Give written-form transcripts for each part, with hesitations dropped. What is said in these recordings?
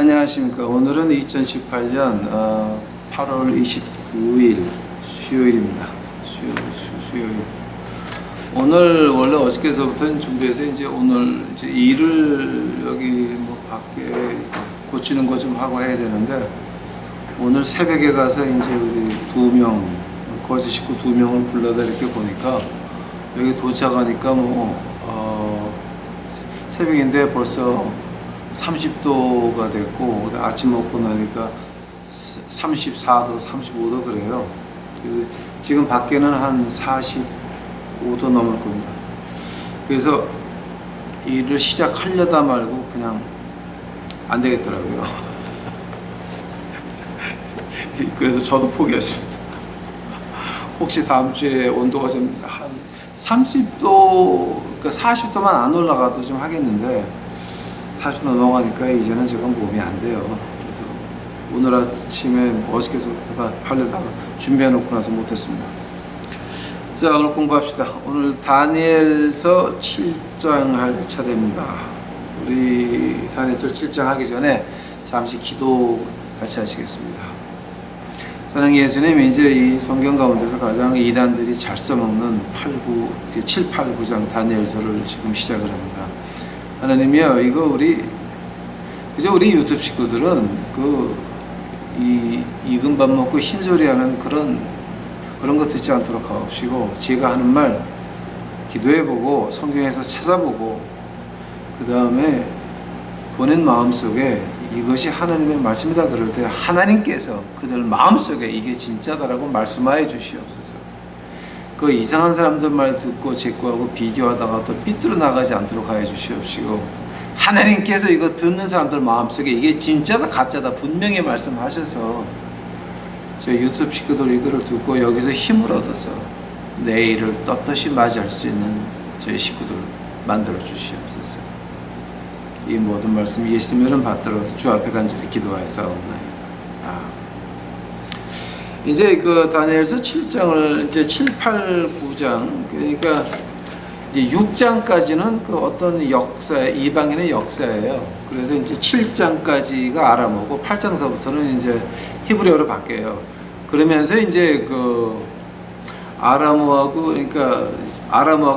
안녕하십니까. 오늘은 2018년 8월 29일 수요일입니다. 수요일. 오늘 원래 어저께서부터 준비해서 이제 오늘 이제 일을 여기 뭐 밖에 고치는 거 좀 하고 해야 되는데, 오늘 새벽에 가서 이제 우리 거지 식구 2명을 불러다 이렇게 보니까 여기 도착하니까 새벽인데 벌써 30도가 됐고, 아침 먹고 나니까 34도, 35도 그래요. 지금 밖에는 한 45도 넘을 겁니다. 그래서 일을 시작하려다 말고 그냥 안 되겠더라고요. 그래서 저도 포기했습니다. 혹시 다음 주에 온도가 좀 한 30도, 그러니까 40도만 안 올라가도 좀 하겠는데, 40도 넘어가니까 이제는 지금 몸이 안 돼요. 그래서 오늘 아침에 어저께서부터 다 하려다가 준비해놓고 나서 못했습니다. 자, 오늘 공부합시다. 오늘 다니엘서 7장 할 차례입니다. 우리 다니엘서 7장 하기 전에 잠시 기도 같이 하시겠습니다. 사랑하는 예수님, 이제 이 성경 가운데서 가장 이단들이 잘 써먹는 7, 8, 9장 다니엘서를 지금 시작을 합니다. 하나님이여, 이거 우리 유튜브 식구들은 익은 밥 먹고 흰소리하는 그런 거 듣지 않도록 하옵시고, 제가 하는 말 기도해보고 성경에서 찾아보고, 그 다음에 본인 마음속에 이것이 하나님의 말씀이다 그럴 때 하나님께서 그들 마음속에 이게 진짜다라고 말씀하여 주시옵소서. 그 이상한 사람들 말 듣고 제거하고 비교하다가 또 삐뚤어 나가지 않도록 하여 주시옵시고, 하나님께서 이거 듣는 사람들 마음속에 이게 진짜다 가짜다 분명히 말씀하셔서 저희 유튜브 식구들 이거를 듣고 여기서 힘을 얻어서 내일을 떳떳이 맞이할 수 있는 저희 식구들 만들어 주시옵소서. 이 모든 말씀 예수님 이름 받들어 주 앞에 간절히 기도하였사옵나이다. 이제 그 다니엘서 7장을 이제 7, 8, 9장, 그러니까 이제 6장까지는 그 어떤 이방인의 역사예요. 그래서 이제 7장까지가 아람어고 8장서부터는 이제 히브리어로 바뀌어요. 그러면서 이제 그 아람어하고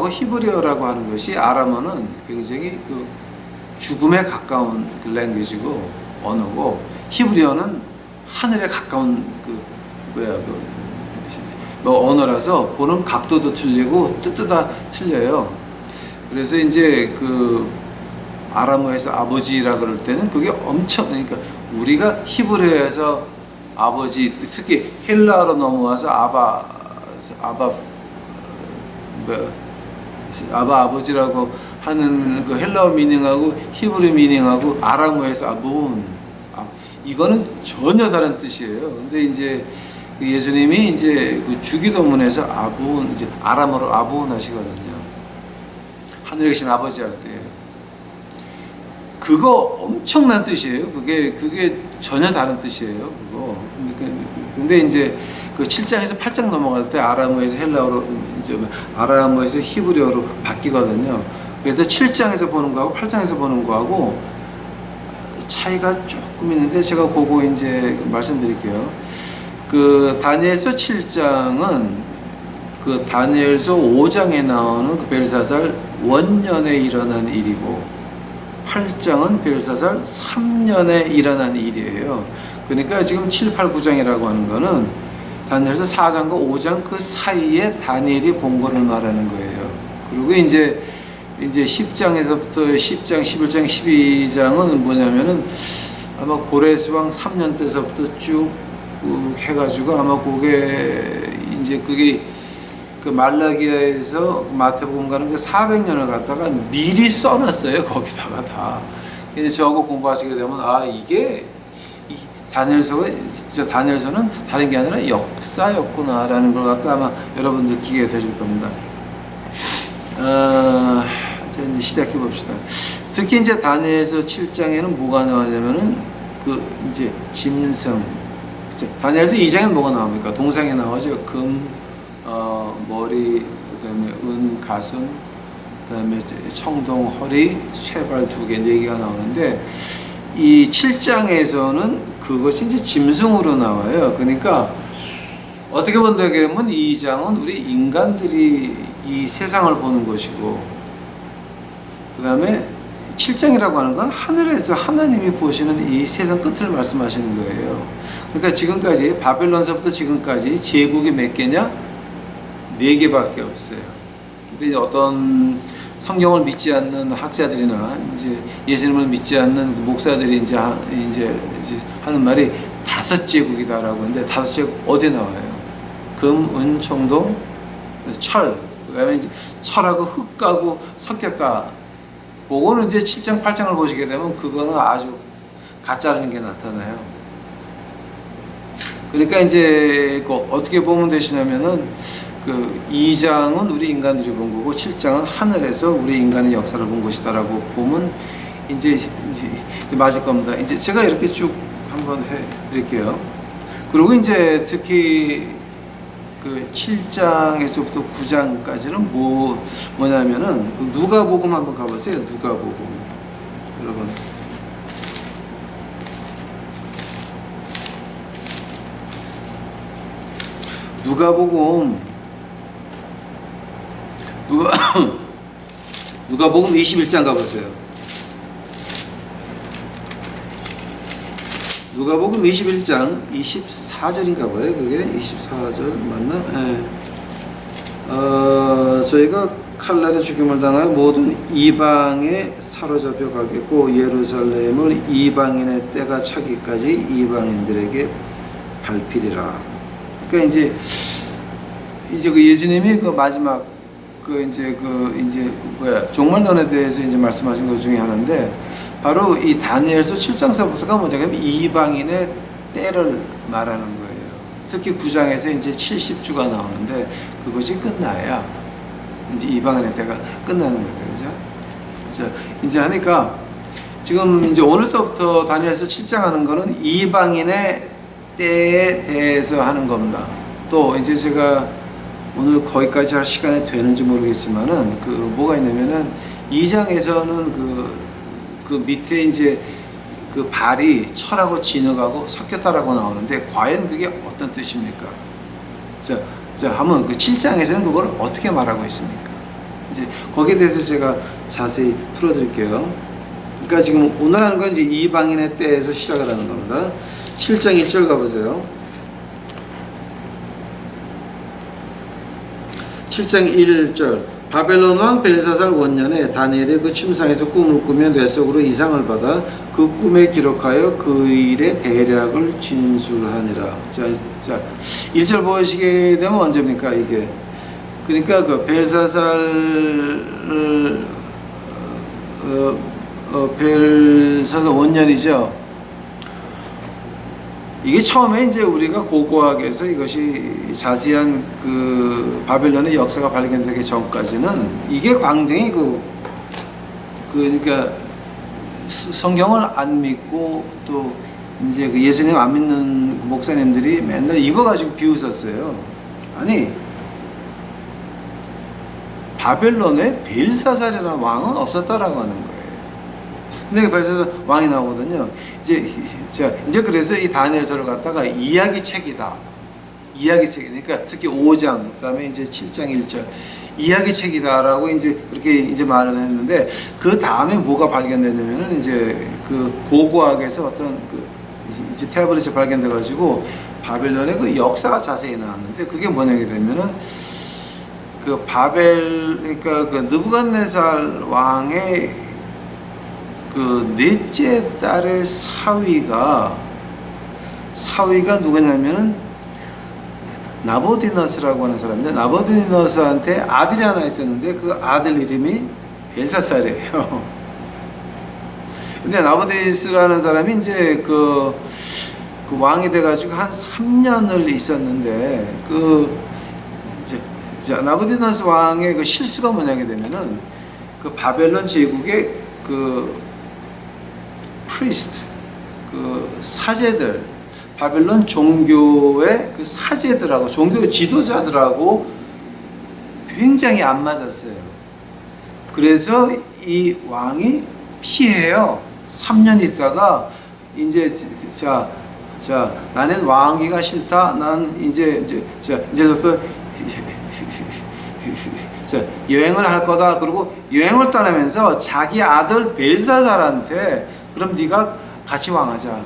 히브리어라고 하는 것이, 아람어는 굉장히 그 죽음에 가까운 그 랭귀지고 언어고, 히브리어는 하늘에 가까운 언어라서 보는 각도도 틀리고 뜻도 다 틀려요. 그래서 이제 그 아람어에서 아버지라 그럴 때는 그게 엄청, 그러니까 우리가 히브리어에서 아버지, 특히 헬라어로 넘어와서 아버지라고 하는 그 헬라어 미닝하고 히브리 미닝하고 아람어에서 아분, 이거는 전혀 다른 뜻이에요. 근데 이제 예수님이 이제 그 주기도문에서 아분, 이제 아람어로 아분 하시거든요. 하늘에 계신 아버지 할 때. 그거 엄청난 뜻이에요. 그게 전혀 다른 뜻이에요. 그거. 근데 이제 그 7장에서 8장 넘어갈 때 아람어에서 헬라어로, 이제 아람어에서 히브리어로 바뀌거든요. 그래서 7장에서 보는 거하고 8장에서 보는 거하고 차이가 조금 있는데, 제가 그거 이제 말씀드릴게요. 그 다니엘서 7장은 그 다니엘서 5장에 나오는 그 벨사살 원년에 일어난 일이고, 8장은 벨사살 3년에 일어난 일이에요. 그러니까 지금 7, 8, 9장이라고 하는 거는 다니엘서 4장과 5장 그 사이에 다니엘이 본 거를 말하는 거예요. 그리고 이제 10장에서부터 10장, 11장, 12장은 뭐냐면은 아마 고레스왕 3년 때서부터 쭉 해가지고, 아마 그게 그 말라기야에서 마태복음 가는 그 400년을 갖다가 미리 써놨어요. 거기다가 다. 이제 저거 공부하시게 되면, 이게 다니엘서는 다른 게 아니라 역사였구나라는 걸 갖다 아마 여러분 느끼게 되실 겁니다. 이제 시작해 봅시다. 특히 이제 다니엘서 7장에는 뭐가 나오냐면은 이제 짐승. 다니엘서 2장에는 뭐가 나옵니까? 동상에 나오죠. 금, 머리, 그다음에 은, 가슴, 그다음에 청동, 허리, 쇠발 2개, 4개가 나오는데, 이 7장에서는 그것이 이제 짐승으로 나와요. 그러니까 어떻게 본다면 2장은 우리 인간들이 이 세상을 보는 것이고, 그 다음에 7장이라고 하는 건 하늘에서 하나님이 보시는 이 세상 끝을 말씀하시는 거예요. 그러니까 지금까지 바벨론서부터 지금까지 제국이 몇 개냐? 4개밖에 없어요. 근데 어떤 성경을 믿지 않는 학자들이나 이제 예수님을 믿지 않는 목사들이 이제 하는 말이 5제국이다라고 하는데, 5제국 어디 나와요? 금, 은, 청동, 철, 그다음에 이제 철하고 흙하고 섞였다. 그거는 이제 7장, 8장을 보시게 되면 그거는 아주 가짜라는 게 나타나요. 그러니까 이제 어떻게 보면 되시냐면은 그 2장은 우리 인간들이 본 거고 7장은 하늘에서 우리 인간의 역사를 본 것이다라고 보면 이제 맞을 겁니다. 이제 제가 이렇게 쭉 한번 해 드릴게요. 그리고 이제 특히 그 7장에서부터 9장까지는 뭐냐면은 그 누가복음 한번 가보세요. 누가복음. 여러분. 누가복음 21장 가보세요. 누가복음 21장 24절인가 봐요. 그게 24절 맞나? 네. 저희가 칼날에 죽임을 당하여 모든 이방에 사로잡혀 가겠고 예루살렘을 이방인의 때가 차기까지 이방인들에게 밟히리라. 그러니까 이제 그 예수님이 그 마지막 종말론에 대해서 이제 말씀하신 것 중에 하나인데, 바로 이 다니엘서 7장서부터가 뭐냐면 이방인의 때를 말하는 거예요. 특히 9장에서 이제 70주가 나오는데 그것이 끝나야 이제 이방인의 때가 끝나는 거죠. 그죠? 이제 하니까 지금 이제 오늘서부터 다니엘서 7장 하는 거는 이방인의 때에 대해서 하는 겁니다. 또 이제 제가 오늘 거기까지 할 시간이 되는지 모르겠지만은 그 뭐가 있냐면은 2장에서는 그 밑에 이제 그 발이 철하고 진흙하고 섞였다라고 나오는데 과연 그게 어떤 뜻입니까? 자, 한번 그 7장에서는 그걸 어떻게 말하고 있습니까? 이제 거기에 대해서 제가 자세히 풀어드릴게요. 그러니까 지금 오늘 하는 건 이제 이방인의 때에서 시작을 하는 겁니다. 7장 1절 가보세요. 7장 1절 바벨론 왕 벨사살 원년에 다니엘이 그 침상에서 꿈을 꾸며 뇌 속으로 이상을 받아 그 꿈에 기록하여 그 일의 대략을 진술하니라. 자 1절 보시게 되면 언제입니까 이게? 그러니까 그 벨사살 벨사살 원년이죠. 이게 처음에 이제 우리가 고고학에서 이것이 자세한 그 바벨론의 역사가 발견되기 전까지는 이게 굉장히 그러니까 성경을 안 믿고 또 이제 그 예수님 안 믿는 목사님들이 맨날 이거 가지고 비웃었어요. 아니 바벨론에 벨사살이라는 왕은 없었다라고 하는 거예요. 근데 벨사살 왕이 나오거든요. 이제 그래서 이 다니엘서를 갖다가 이야기책이다. 그러니까 특히 5장, 그다음에 이제 7장 1절 이야기책이다라고 이제 그렇게 이제 말을 했는데, 그 다음에 뭐가 발견됐냐면은 이제 그 고고학에서 어떤 그 이제 태블릿이 발견돼 가지고 바벨론의 그 역사가 자세히 나왔는데, 그게 뭐냐게 되면은 그 그러니까 그 느부갓네살 왕의 그 넷째 딸의 사위가 누구냐면은 나보디너스라고 하는 사람인데, 나보디너스한테 아들이 하나 있었는데 그 아들 이름이 벨사살이에요. 근데 나보디너스라는 사람이 이제 그 왕이 돼가지고 한 3년을 있었는데, 이제 나보디너스 왕의 그 실수가 뭐냐게 되면은 그 바벨론 제국의 그 프리스트, 그 사제들, 바벨론 종교의 그 사제들하고 종교 지도자들하고 굉장히 안 맞았어요. 그래서 이 왕이 피해요. 3년 있다가 이제 자 나는 왕위가 싫다. 난 이제부터 자, 여행을 할 거다. 그리고 여행을 떠나면서 자기 아들 벨사살한테 그럼 네가 같이 왕하자.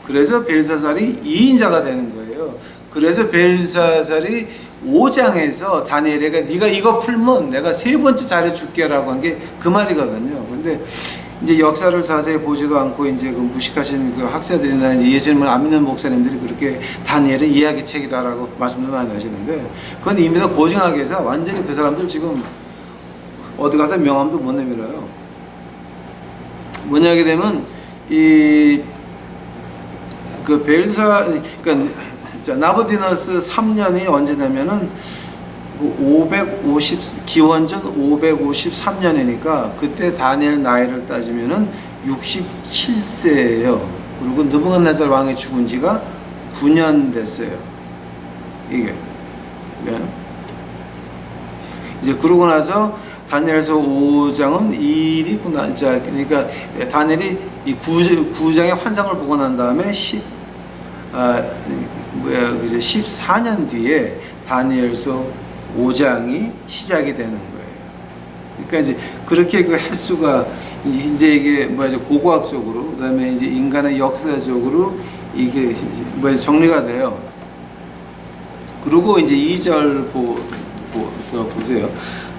그래서 벨사살이 2인자가 되는 거예요. 그래서 벨사살이 5장에서 다니엘에게 네가 이거 풀면 내가 3번째 잘해줄게라고 한 게 그 말이거든요. 근데 이제 역사를 자세히 보지도 않고 이제 그 무식하신 그 학자들이나 이제 예수님을 안 믿는 목사님들이 그렇게 다니엘은 이야기책이다라고 말씀도 많이 하시는데 그건 이미 다 고증하기 위해서 완전히 그 사람들 지금 어디 가서 명함도 못 내밀어요. 뭐냐 하게 되면 그 벨사 그러니까 나부디너스 3년이 언제냐면은 기원전 553년이니까 그때 다니엘 나이를 따지면은 67세예요. 그리고 느부갓네살 왕이 죽은 지가 9년 됐어요. 이게. 네. 이제 그러고 나서 다니엘서 5장은 일이 있구나. 자, 그러니까 다니엘이 이 9장의 환상을 보고 난 다음에 14년 뒤에 다니엘서 5장이 시작이 되는 거예요. 그러니까 이제 그렇게 그 횟수가 이제 이게 고고학적으로 그다음에 이제 인간의 역사적으로 이게 정리가 돼요. 그리고 이제 2절 보세요.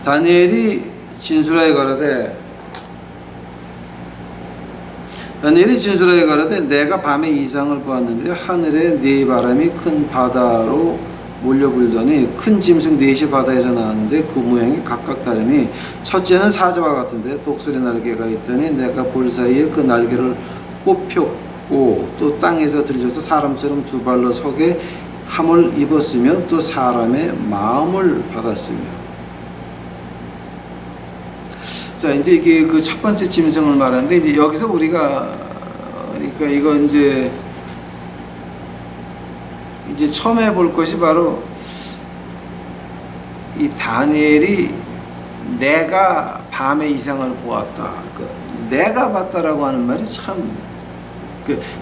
다니엘이 진술하여 가라되 내가 밤에 이상을 보았는데 하늘에 네 바람이 큰 바다로 몰려 불더니 큰 짐승 넷이 바다에서 나왔는데 그 모양이 각각 다르니 첫째는 사자와 같은데 독수리 날개가 있더니 내가 볼 사이에 그 날개를 뽑혔고 또 땅에서 들려서 사람처럼 두 발로 서게 함을 입었으며 또 사람의 마음을 받았으며. 자, 이제 이게 그 첫 번째 짐승을 말하는데 이제 여기서 우리가 그러니까 이거 이제 처음 해볼 것이 바로 이 다니엘이 내가 밤에 이상을 보았다. 내가 봤다라고 하는 말이 참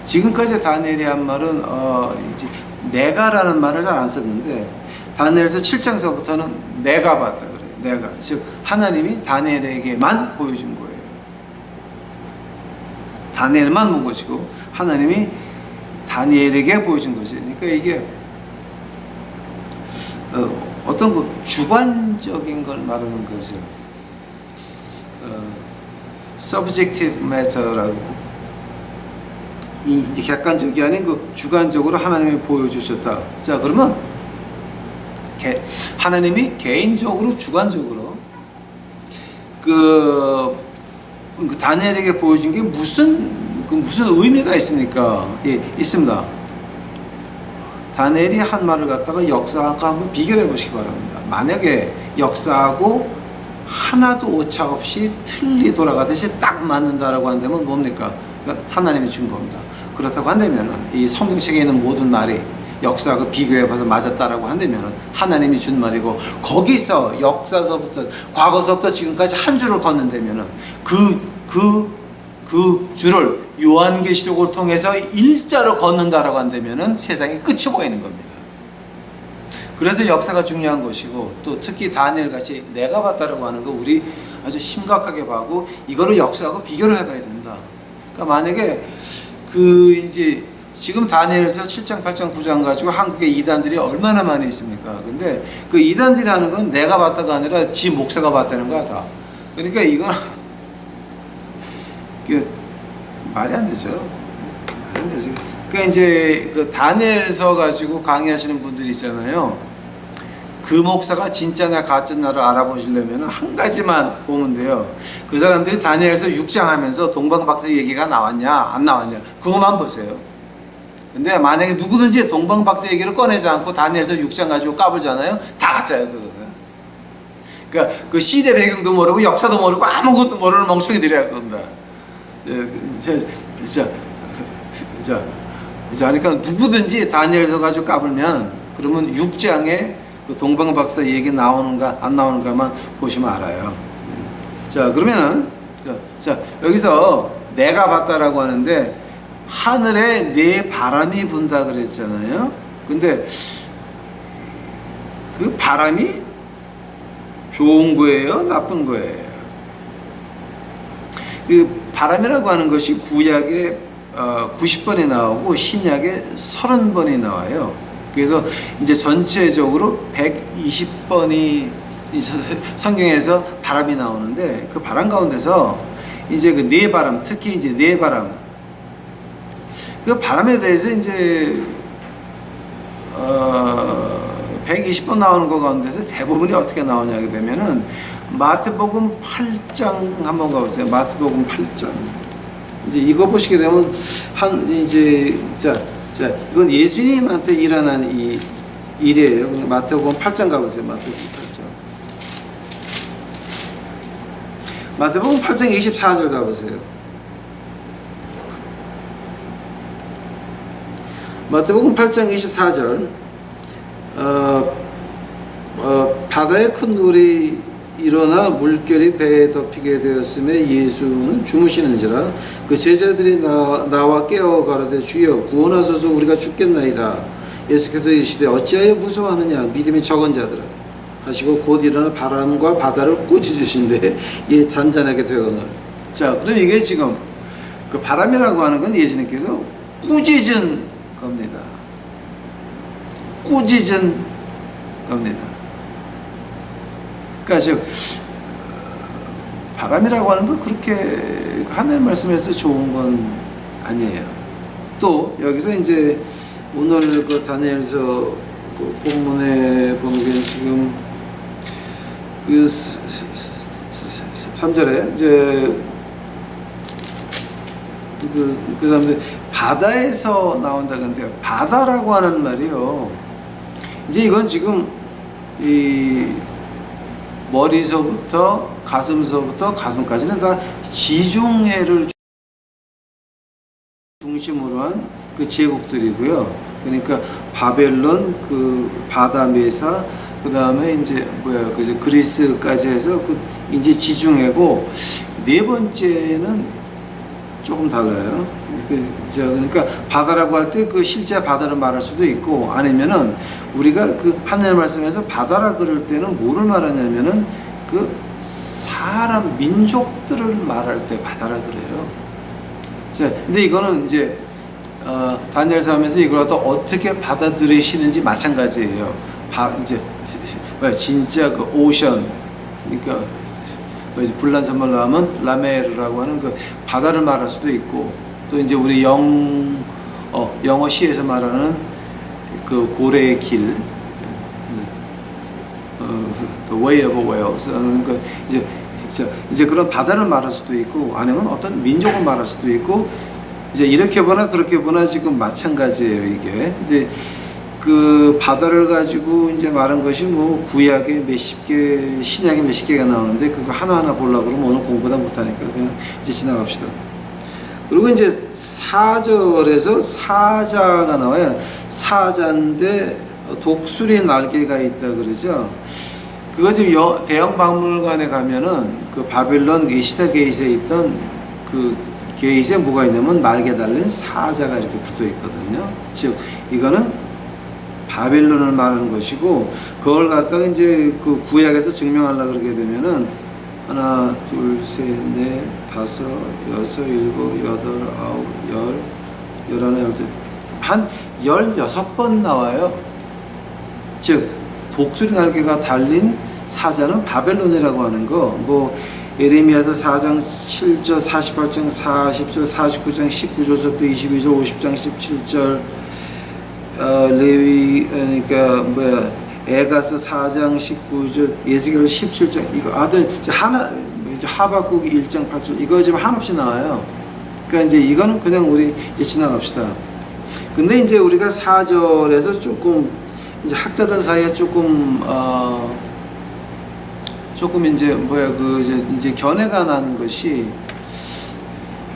지금까지 다니엘이 한 말은 이제 내가라는 말을 잘 안 썼는데 다니엘서 7장서부터는 내가 봤다 그래요. 내가 즉 하나님이 다니엘에게만 보여준 거예요. 다니엘만 본 것이고 하나님이 다니엘에게 보여준 것이. 그러니까 이게 어떤 그 주관적인 걸 말하는 거죠. subjective matter라고 이 객관적이 아닌 그 주관적으로 하나님이 보여주셨다. 자, 그러면 하나님이 개인적으로 주관적으로 그 다니엘에게 보여준 게 무슨 의미가 있습니까? 예, 있습니다. 다니엘이 한 말을 갖다가 역사하고 한번 비교해 보시기 바랍니다. 만약에 역사하고 하나도 오차 없이 틀리 돌아가듯이 딱 맞는다라고 한다면 뭡니까? 그러니까 하나님이 준 겁니다. 그렇다고 한다면 이 성경책에 있는 모든 말이 역사하고 비교해봐서 맞았다라고 한다면 하나님이 준 말이고 거기서 역사서부터 과거서부터 지금까지 한 줄을 걷는다면 그 줄을 요한계시록을 통해서 일자로 걷는다라고 한다면 세상에 끝이 보이는 겁니다. 그래서 역사가 중요한 것이고 또 특히 다니엘 같이 내가 봤다라고 하는 거 우리 아주 심각하게 봐고 이거를 역사하고 비교를 해봐야 된다. 그러니까 만약에 이제 지금 다니엘서 7장, 8장, 9장 가지고 한국에 이단들이 얼마나 많이 있습니까? 근데 그 이단들이 하는 건 내가 봤다가 아니라 지 목사가 봤다는 거야 다. 그러니까 이건 말이 안 되죠. 말이 안 되죠. 그러니까 이제 그 다니엘서 가지고 강의하시는 분들이 있잖아요. 그 목사가 진짜냐 가짜냐를 알아보시려면 한 가지만 보면 돼요. 그 사람들이 다니엘서 6장 하면서 동방박사 얘기가 나왔냐 안 나왔냐 그것만 보세요. 근데 만약에 누구든지 동방박사 얘기를 꺼내지 않고 다니엘서 6장 가지고 까불잖아요. 다 가짜예요 그거는. 그러니까 그 시대 배경도 모르고 역사도 모르고 아무것도 모르는 멍청이들이야 그겁니다. 자, 그러니까 누구든지 다니엘서 가지고 까불면 그러면 6장에 그 동방박사 얘기 나오는가 안 나오는가만 보시면 알아요. 자, 그러면은 자 여기서 내가 봤다라고 하는데 하늘에 내 바람이 분다 그랬잖아요. 근데 그 바람이 좋은 거예요, 나쁜 거예요? 그 바람이라고 하는 것이 구약에 90번이 나오고 신약에 30번이 나와요. 그래서 이제 전체적으로 120번이 성경에서 바람이 나오는데 그 바람 가운데서 이제 그 네 바람, 특히 이제 네 바람, 그 바람에 대해서 이제 120번 나오는 거 가운데서 대부분이 어떻게 나오냐게 되면은 마태복음 8장 한번 가보세요. 마태복음 8장. 이제 이거 보시게 되면 자 이건 예수님한테 일어난 이 일이에요. 마태복음 8장 가보세요. 마태복음 8장 24절 가보세요. 마태복음 8장 24절. 바다에 큰 놀이 일어나 물결이 배에 덮이게 되었음에 예수는 주무시는지라 그 제자들이 나와 깨어 가라되 주여 구원하소서 우리가 죽겠나이다. 예수께서 이르시되 어찌하여 무서워하느냐 믿음이 적은 자들아 하시고 곧 일어나 바람과 바다를 꾸짖으신데 예 잔잔하게 되거늘. 자, 그럼 이게 지금 그 바람이라고 하는 건 예수님께서 꾸짖은 겁니다. 꾸짖은 겁니다. 그러니까 즉 바람이라고 하는 건 그렇게 하나님 말씀에서 좋은 건 아니에요. 또 여기서 이제 오늘 그 다니엘서 그 본문에 보면 지금 그 3절에 이제 그 다음에 바다에서 나온다 근데 바다라고 하는 말이요. 이제 이건 지금 이 머리서부터 가슴서부터 가슴까지는 다 지중해를 중심으로 한 그 제국들이고요. 그러니까 바벨론, 그 바다 메사, 그 다음에 이제 그 그리스까지 해서 그 이제 지중해고 네 번째는 조금 달라요. 그러니까 바다라고 할 때 그 실제 바다를 말할 수도 있고 아니면은 우리가 그 하나님 말씀에서 바다라 그럴 때는 뭐를 말하냐면은 그 사람 민족들을 말할 때 바다라 그래요. 자, 근데 이거는 이제 다니엘서 하면서 이걸 갖다 어떻게 받아들이시는지 마찬가지예요. 이제 진짜 그 오션, 그러니까 불란서말로 하면 라메르라고 하는 그 바다를 말할 수도 있고 또 이제 우리 영어 시에서 말하는 그 고래의 길, The Way of Whales, 그 이제 그런 바다를 말할 수도 있고 아니면 어떤 민족을 말할 수도 있고 이제 이렇게 보나 그렇게 보나 지금 마찬가지예요. 이게 이제 그 바다를 가지고 이제 말한 것이 뭐 구약에 몇십 개, 신약에 몇십 개가 나오는데 그거 하나하나 보려고 그러면 오늘 공부다 못하니까 그냥 이제 지나갑시다. 그리고 이제 4절에서 사자가 나와요. 사자인데 독수리 날개가 있다 그러죠. 그거 지금 대형 박물관에 가면은 그 바빌론 이시다 게이트에 있던 그 게이트에 뭐가 있냐면 날개 달린 사자가 이렇게 붙어 있거든요. 즉 이거는 바빌론을 말하는 것이고 그걸 갖다가 이제 그 구약에서 증명하려고 그러게 되면은 하나, 둘, 셋, 넷, 다섯, 여섯, 일곱, 여덟, 아홉, 열, 열하나, 열둘 한 16번 나와요. 즉 독수리 날개가 달린 사자는 바벨론이라고 하는 거, 뭐 예레미야서 4장 7절, 48장 40절, 49장 19절부터 22절, 50장 17절, 레위 그러니까 에가서 4장 19절, 예스겔서 17장 이거 하나 이제 하박국 1장 8절 이거 지금 한없이 나와요. 그러니까 이제 이거는 그냥 우리 이제 지나갑시다. 근데 이제 우리가 4절에서 조금 이제 학자들 사이에 조금 이제 이제 견해가 나는 것이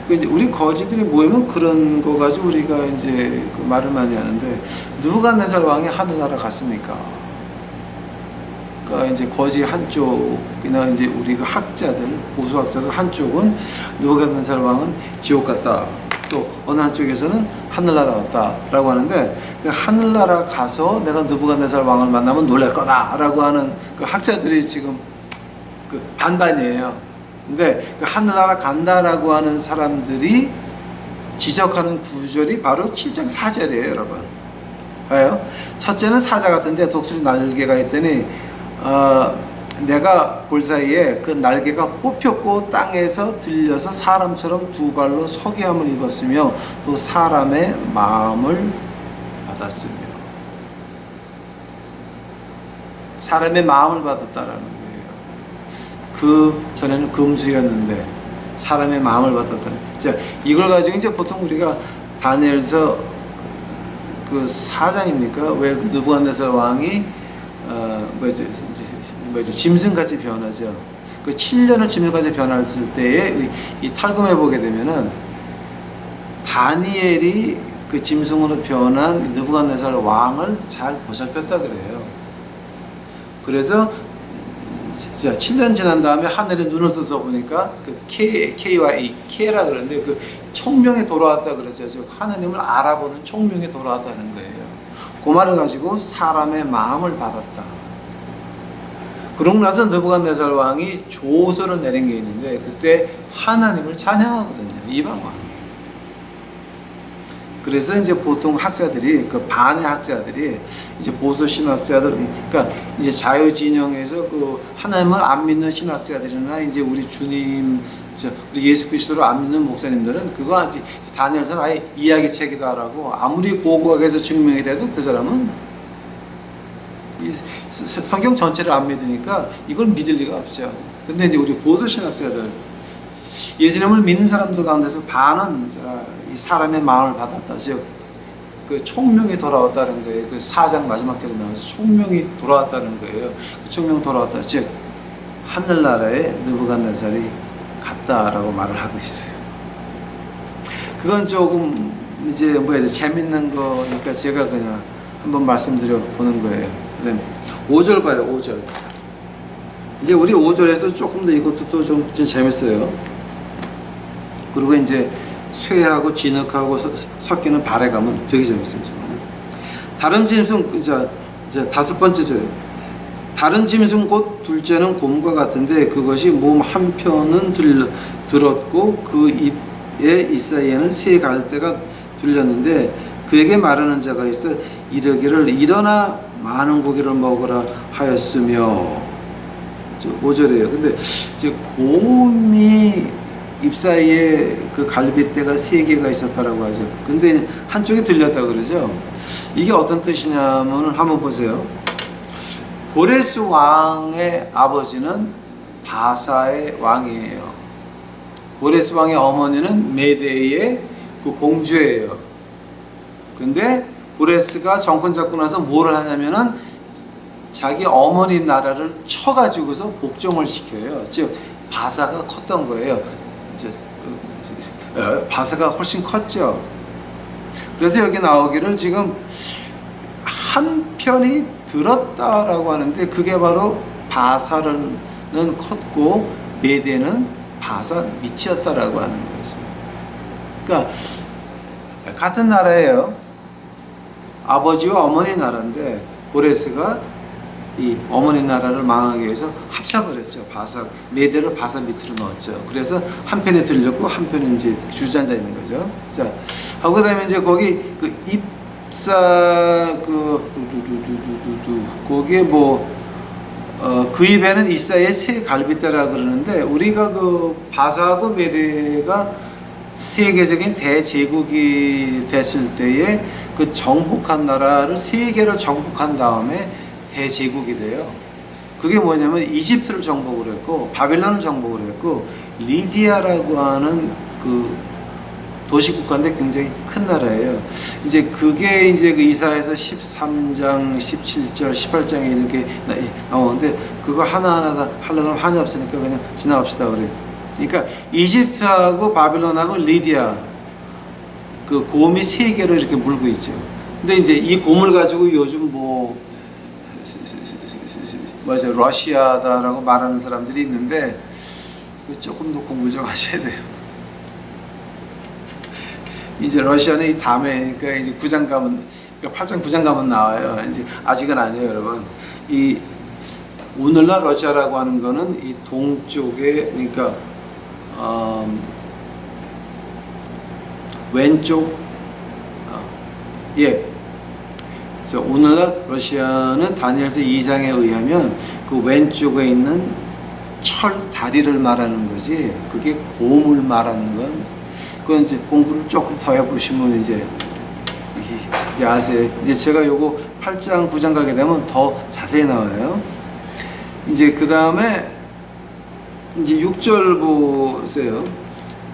그 이제 우리 거지들이 모이면 그런 거 가지고 우리가 이제 그 말을 많이 하는데 누부갓네살 왕이 하늘나라 갔습니까? 그러니까 이제 거지 한쪽이나 이제 우리 그 학자들, 보수 학자들 한쪽은 느부갓네살 왕은 지옥 갔다. 또 어느 한쪽에서는 하늘나라 갔다라고 하는데, 그 하늘나라 가서 내가 느부갓네살 왕을 만나면 놀랄 거다라고 하는 그 학자들이 지금 그 반반이에요. 근데 그 하늘나라 간다라고 하는 사람들이 지적하는 구절이 바로 7장 4절이에요, 여러분. 봐요. 첫째는 사자 같은데 독수리 날개가 있더니 내가 볼 사이에 그 날개가 뽑혔고 땅에서 들려서 사람처럼 두 발로 서기함을 입었으며 또 사람의 마음을 받았으며. 사람의 마음을 받았다라는 거예요. 그 전에는 금수였는데 사람의 마음을 받았다는. 자, 이걸 가지고 이제 보통 우리가 다니엘서 그 4장입니까? 왜 느부갓네살 왕이 짐승같이 변하죠. 그 7년을 짐승같이 변했을 때에 이 탈금해 보게 되면은 다니엘이 그 짐승으로 변한 느부갓네살 왕을 잘 보살폈다 그래요. 그래서 7년 지난 다음에 하늘에 눈을 떠서 보니까 그 K라 그러는데 그 총명에 돌아왔다 그러죠. 즉 하나님을 알아보는 총명에 돌아왔다는 거예요. 그 말을 가지고 사람의 마음을 받았다. 그러고 나서 느부갓네살 왕이 조서를 내린 게 있는데 그때 하나님을 찬양하거든요. 이방 왕이. 그래서 이제 보통 학자들이 그 반의 학자들이 이제 보수 신학자들, 그러니까 이제 자유 진영에서 그 하나님을 안 믿는 신학자들이나 이제 우리 주님, 우리 예수 그리스도를 안 믿는 목사님들은 그거 아직 다니엘서는 아예 이야기책이다라고 아무리 고고하게 해서 증명이 돼도 그 사람은 이 성경 전체를 안 믿으니까 이걸 믿을 리가 없죠. 근데 이제 우리 보수 신학자들, 예수님을 믿는 사람들 가운데서 반은 이 사람의 마음을 받았다. 즉, 그 총명이 돌아왔다는 거예요. 그 4장 마지막 절에 나와서 총명이 돌아왔다는 거예요. 그 총명 돌아왔다. 즉, 하늘나라에 느부갓네살이 갔다라고 말을 하고 있어요. 그건 조금 이제 재밌는 거니까 제가 그냥 한번 말씀드려 보는 거예요. 5절 봐요. 5절. 이제 우리 5절에서 조금 더 이것도 또 좀 재밌어요. 그리고 이제 쇠하고 진흙하고 섞이는 발에 가면 되게 재밌어요. 다른 짐승, 이제 5번째 절에 다른 짐승 곧 둘째는 곰과 같은데 그것이 몸 한편은 들었고 그 입에 이사이에는 세 갈대가 들렸는데 그에게 말하는 자가 있어 이르기를 일어나 많은 고기를 먹으라 하였으며. 5절이에요. 근데 이제 곰이 입 사이에 그 갈빗대가 3개가 있었다라고 하죠. 근데 한쪽이 들렸다 그러죠. 이게 어떤 뜻이냐면 한번 보세요. 고레스 왕의 아버지는 바사의 왕이에요. 고레스 왕의 어머니는 메데의 그 공주예요. 근데 고레스가 정권 잡고 나서 뭐를 하냐면은 자기 어머니 나라를 쳐가지고서 복종을 시켜요. 즉 바사가 컸던 거예요. 바사가 훨씬 컸죠. 그래서 여기 나오기를 지금 한편이 들었다라고 하는데 그게 바로 바사는 컸고 메대는 바사 밑이었다라고 하는 거죠. 그러니까 같은 나라예요. 아버지와 어머니 나라인데 고레스가 이 어머니 나라를 망하기 위해서 합쳐버렸죠. 바사, 메대를 바사 밑으로 넣었죠. 그래서 한편에 들렸고 한편에 이제 주저앉아 있는 거죠. 자, 하고 그다음에 이제 거기 그 입사 거기에 그 입에는 이사의 세 갈빗대라 그러는데 우리가 그 바사하고 메대가 세계적인 대제국이 됐을 때에 그 정복한 나라를 3개를 정복한 다음에 대제국이 돼요. 그게 뭐냐면 이집트를 정복을 했고 바빌론을 정복을 했고 리디아라고 하는 그 도시국가인데 굉장히 큰 나라예요. 이제 그게 이제 그 이사야서 13장, 17절, 18장에 이렇게 나오는데 그거 하나하나 다 하려고 하면 한이 없으니까 그냥 지나갑시다 그래요. 그러니까 이집트하고 바빌론하고 리디아 그 곰이 3개로 이렇게 물고 있죠. 근데 이제 이 곰을 가지고 요즘 뭐죠, 러시아다라고 말하는 사람들이 있는데 조금 더 공부 좀 하셔야 돼요. 이제 러시아는 이 다음에 그러니까 이제 9장 가면, 그러니까 8장 9장 가면 나와요. 이제 아직은 아니에요, 여러분. 이 오늘날 러시아라고 하는 거는 이 동쪽에, 그러니까 왼쪽, 예. 그래서 오늘날 러시아는 다니엘서 2장에 의하면 그 왼쪽에 있는 철 다리를 말하는 거지, 그게 곰을 말하는 건, 그건 이제 공부를 조금 더 해보시면 이제 아세요. 이제 제가 요거 8장 9장 가게 되면 더 자세히 나와요. 이제 그 다음에 이제 6절 보세요.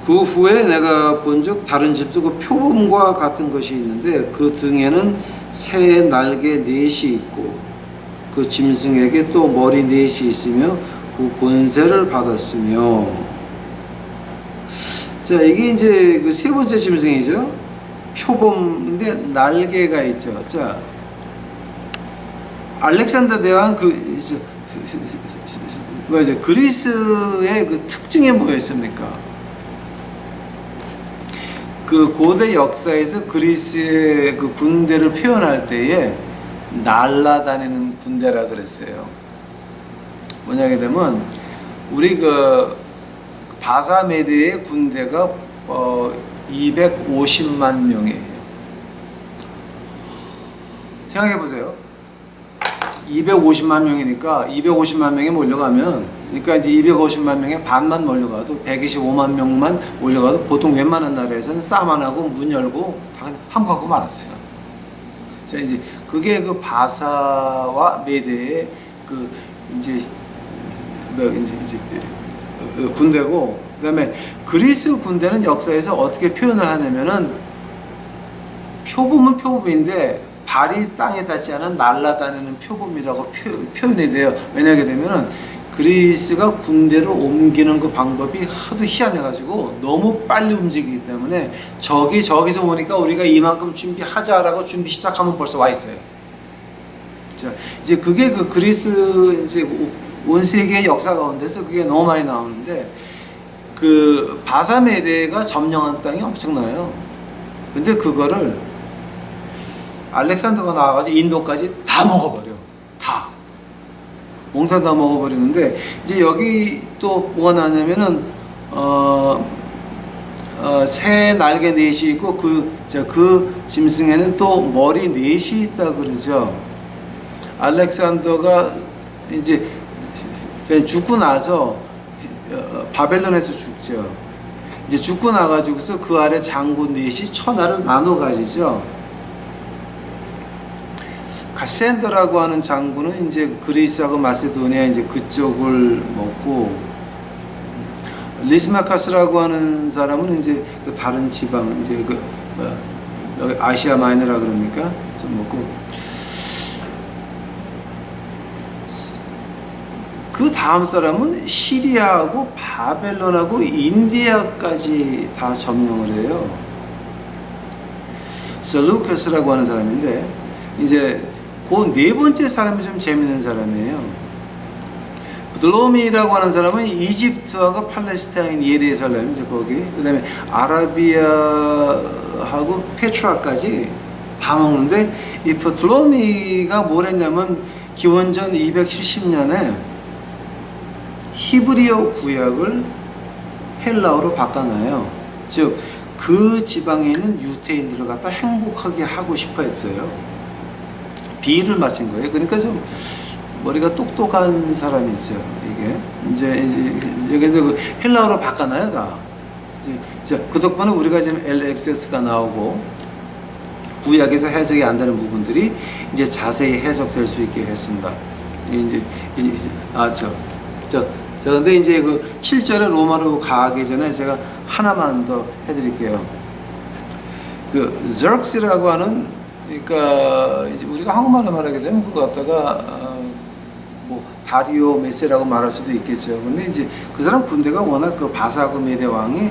그 후에 내가 본즉 다른 집도 그 표범과 같은 것이 있는데 그 등에는 새 날개 넷이 있고 그 짐승에게 또 머리 넷이 있으며 그 권세를 받았으며. 자, 이게 이제 그 세 번째 짐승이죠. 표범인데 날개가 있죠. 자, 알렉산더 대왕 뭐죠? 그리스의 그 특징이 뭐였습니까? 그 고대 역사에서 그리스의 그 군대를 표현할 때에 날아다니는 군대라 그랬어요. 뭐냐게 되면 우리 그 바사메드의 군대가 250만 명이에요. 생각해 보세요. 250만 명이니까 250만 명이 몰려가면, 그러니까 이제 250만 명에 반만 몰려가도 125만 명만 몰려가도 보통 웬만한 나라에서는 싸만 하고 문 열고 다 함구하고 말았어요. 자, 이제 그게 그 바사와 메대의 그 이제 군대고, 그다음에 그리스 군대는 역사에서 어떻게 표현을 하냐면은 표범은 표범인데 발이 땅에 닿지 않은 날아다니는 표범이라고 표현이 돼요. 왜냐하게 되면은 그리스가 군대를 옮기는 그 방법이 하도 희한해가지고 너무 빨리 움직이기 때문에 저기서 오니까 우리가 이만큼 준비하자라고 준비 시작하면 벌써 와 있어요. 자, 이제 그게 그 그리스 이제 온 세계의 역사 가운데서 그게 너무 많이 나오는데, 그 바사메데가 점령한 땅이 엄청나요. 근데 그거를 알렉산더가 나와가지고 인도까지 다 먹어버려. 다. 몽산 다 먹어버리는데, 이제 여기 또 뭐가 나냐면은, 새 날개 넷이 있고, 그 짐승에는 또 머리 넷이 있다 그러죠. 알렉산더가 이제 죽고 나서, 바벨론에서 죽죠. 이제 죽고 나가지고서 그 아래 장군 넷이 천하를 나눠 가지죠. 가센더라고 하는 장군은 이제 그리스하고 마세도니아 이제 그쪽을 먹고, 리스마카스라고 하는 사람은 이제 그 다른 지방, 이제 여기 아시아 마이너라 그럽니까? 좀 먹고, 그 다음 사람은 시리아하고 바벨론하고 인디아까지 다 점령을 해요. 셀루커스라고 하는 사람인데, 이제 그 네 번째 사람이 좀 재밌는 사람이에요. 블로미라고 하는 사람은 이집트하고 팔레스타인 예루살렘, 이제 거기, 그 다음에 아라비아하고 페트라까지 다 먹는데, 이 블로미가 뭘 했냐면 기원전 270년에 히브리어 구약을 헬라어로 바꿔놔요. 즉, 그 지방에 있는 유대인들을 갖다 행복하게 하고 싶어 했어요. 비를 맞힌 거예요. 그러니까 좀 머리가 똑똑한 사람이죠. 이게 이제 여기서 그 헬라어로 바꿔놔요, 다. 이제 그 덕분에 우리가 지금 LXS가 나오고 구약에서 해석이 안 되는 부분들이 이제 자세히 해석될 수 있게 했습니다. 근데 이제 그 7절에 로마로 가기 전에 제가 하나만 더 해드릴게요. 그 저럭스라고 하는, 그러니까 이제 우리가 한국말로 말하게 되면 그거 갖다가 뭐 다리오 메세라고 말할 수도 있겠죠. 근데 이제 그 사람 군대가 워낙 그 바사고 메대 왕이